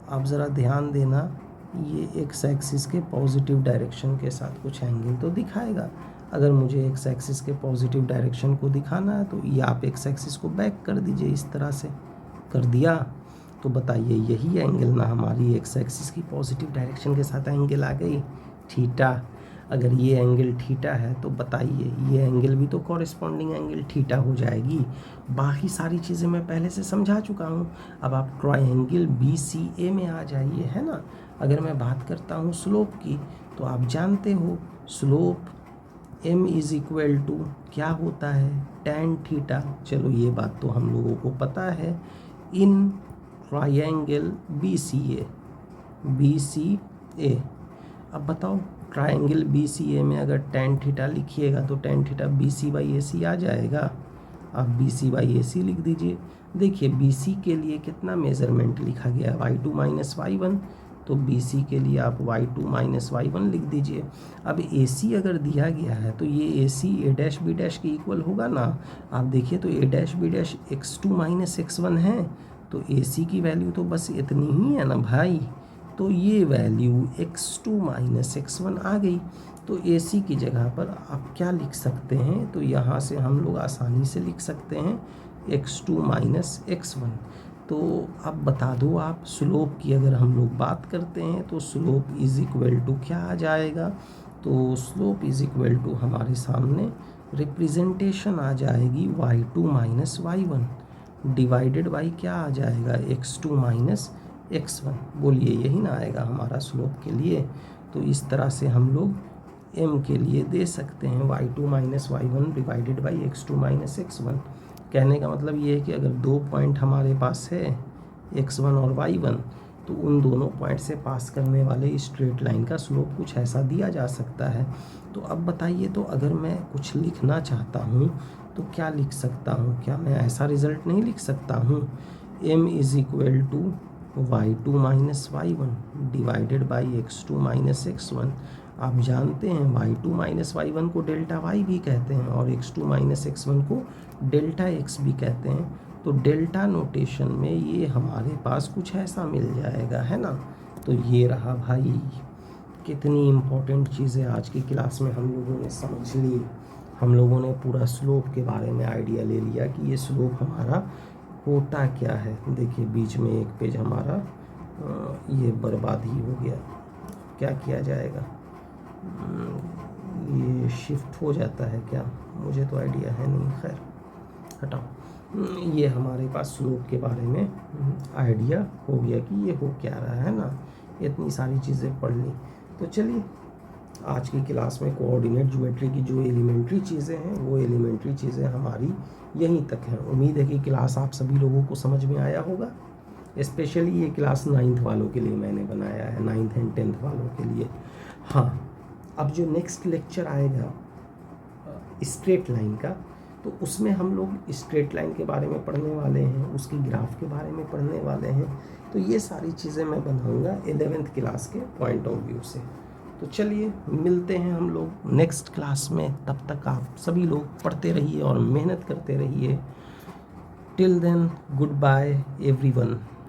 आप ज़रा ध्यान देना, ये एक्स एक्सिस के पॉजिटिव डायरेक्शन के साथ कुछ एंगल तो दिखाएगा। अगर मुझे एक्स एक्सिस के पॉजिटिव डायरेक्शन को दिखाना है तो ये आप एक्स एक्सिस को बैक कर दीजिए, इस तरह से कर दिया। तो बताइए यही एंगल ना हमारी एक्स एक्सिस की पॉजिटिव डायरेक्शन के साथ एंगल आ गई, थीटा। अगर ये एंगल थीटा है तो बताइए ये एंगल भी तो कॉरेस्पॉन्डिंग एंगल थीटा हो जाएगी। बाकी सारी चीज़ें मैं पहले से समझा चुका हूँ। अब आप ट्रायंगल BCA में आ जाइए, है ना। अगर मैं बात करता हूँ स्लोप की, तो आप जानते हो slope m is equal to क्या होता है, tan थीटा। चलो ये बात तो हम लोगों को पता है। In triangle BCA। अब बताओ ट्रायंगल BCA में अगर tan थीटा लिखिएगा तो tan थीटा BC/AC आ जाएगा। आप BC/AC लिख दीजिए। देखिए BC के लिए कितना मेज़रमेंट लिखा गया, y2 - y1, तो BC के लिए आप y2 - y1 लिख दीजिए। अब AC अगर दिया गया है तो ये AC A' B' के इक्वल होगा ना। आप देखिए तो A' B' x2 - x1 है, तो AC की वैल्यू तो बस इतनी ही है ना भाई। तो ये वैल्यू x2 - x1 आ गई। तो AC की जगह पर आप क्या लिख सकते हैं, तो यहाँ से हम लोग आसानी से लिख सकते हैं x2 माइनस x1। तो अब बता दो आप, स्लोप की अगर हम लोग बात करते हैं तो स्लोप इज इक्वल टू क्या आ जाएगा, तो स्लोप इज इक्वल टू हमारे सामने रिप्रेजेंटेशन आ जाएगी y2 minus y1 divided by क्या आ जाएगा x2 माइनस x1। बोलिए यही ना आएगा हमारा स्लोप के लिए। तो इस तरह से हम लोग m के लिए दे सकते हैं y2 minus y1 divided by x2 minus x1। कहने का मतलब ये है कि अगर दो पॉइंट हमारे पास है x1 और y1, तो उन दोनों पॉइंट से पास करने वाले स्ट्रेट लाइन का स्लोप कुछ ऐसा दिया जा सकता है। तो अब बताइए, तो अगर मैं कुछ लिखना चाहता हूँ तो क्या लिख सकता हूँ, क्या मैं ऐसा रिजल्ट नहीं लिख सकता हूँ, m is equal to y2 minus y1 divided by x2 minus x1। आप जानते हैं y2 माइनस y1 को डेल्टा y भी कहते हैं और x2 माइनस x1 को डेल्टा x भी कहते हैं। तो डेल्टा नोटेशन में ये हमारे पास कुछ ऐसा मिल जाएगा, है ना। तो ये रहा भाई, कितनी इम्पोर्टेंट चीज़ें आज की क्लास में हम लोगों ने समझ ली। हम लोगों ने पूरा स्लोप के बारे में आइडिया ले लिया कि ये स्लोप हमारा होता क्या है। देखिए बीच में एक पेज हमारा ये बर्बाद ही हो गया, क्या किया जाएगा, ये शिफ्ट हो जाता है क्या, मुझे तो आइडिया है नहीं, खैर हटाओ। ये हमारे पास स्लोप के बारे में आइडिया हो गया कि ये हो क्या रहा है ना, इतनी सारी चीज़ें पढ़ ली। तो चलिए आज की क्लास में कोऑर्डिनेट ज्योमेट्री की जो एलिमेंट्री चीज़ें हैं वो एलिमेंट्री चीज़ें हमारी यहीं तक हैं। उम्मीद है कि क्लास आप सभी लोगों को समझ में आया होगा। स्पेशली ये क्लास 9th वालों के लिए मैंने बनाया है, 9th एंड 10th वालों के लिए। हाँ, अब जो नेक्स्ट लेक्चर आएगा स्ट्रेट लाइन का, तो उसमें हम लोग स्ट्रेट लाइन के बारे में पढ़ने वाले हैं, उसकी ग्राफ के बारे में पढ़ने वाले हैं। तो ये सारी चीज़ें मैं बनाऊंगा 11th क्लास के पॉइंट ऑफ व्यू से। तो चलिए मिलते हैं हम लोग नेक्स्ट क्लास में, तब तक आप सभी लोग पढ़ते रहिए और मेहनत करते रहिए। Till then goodbye everyone.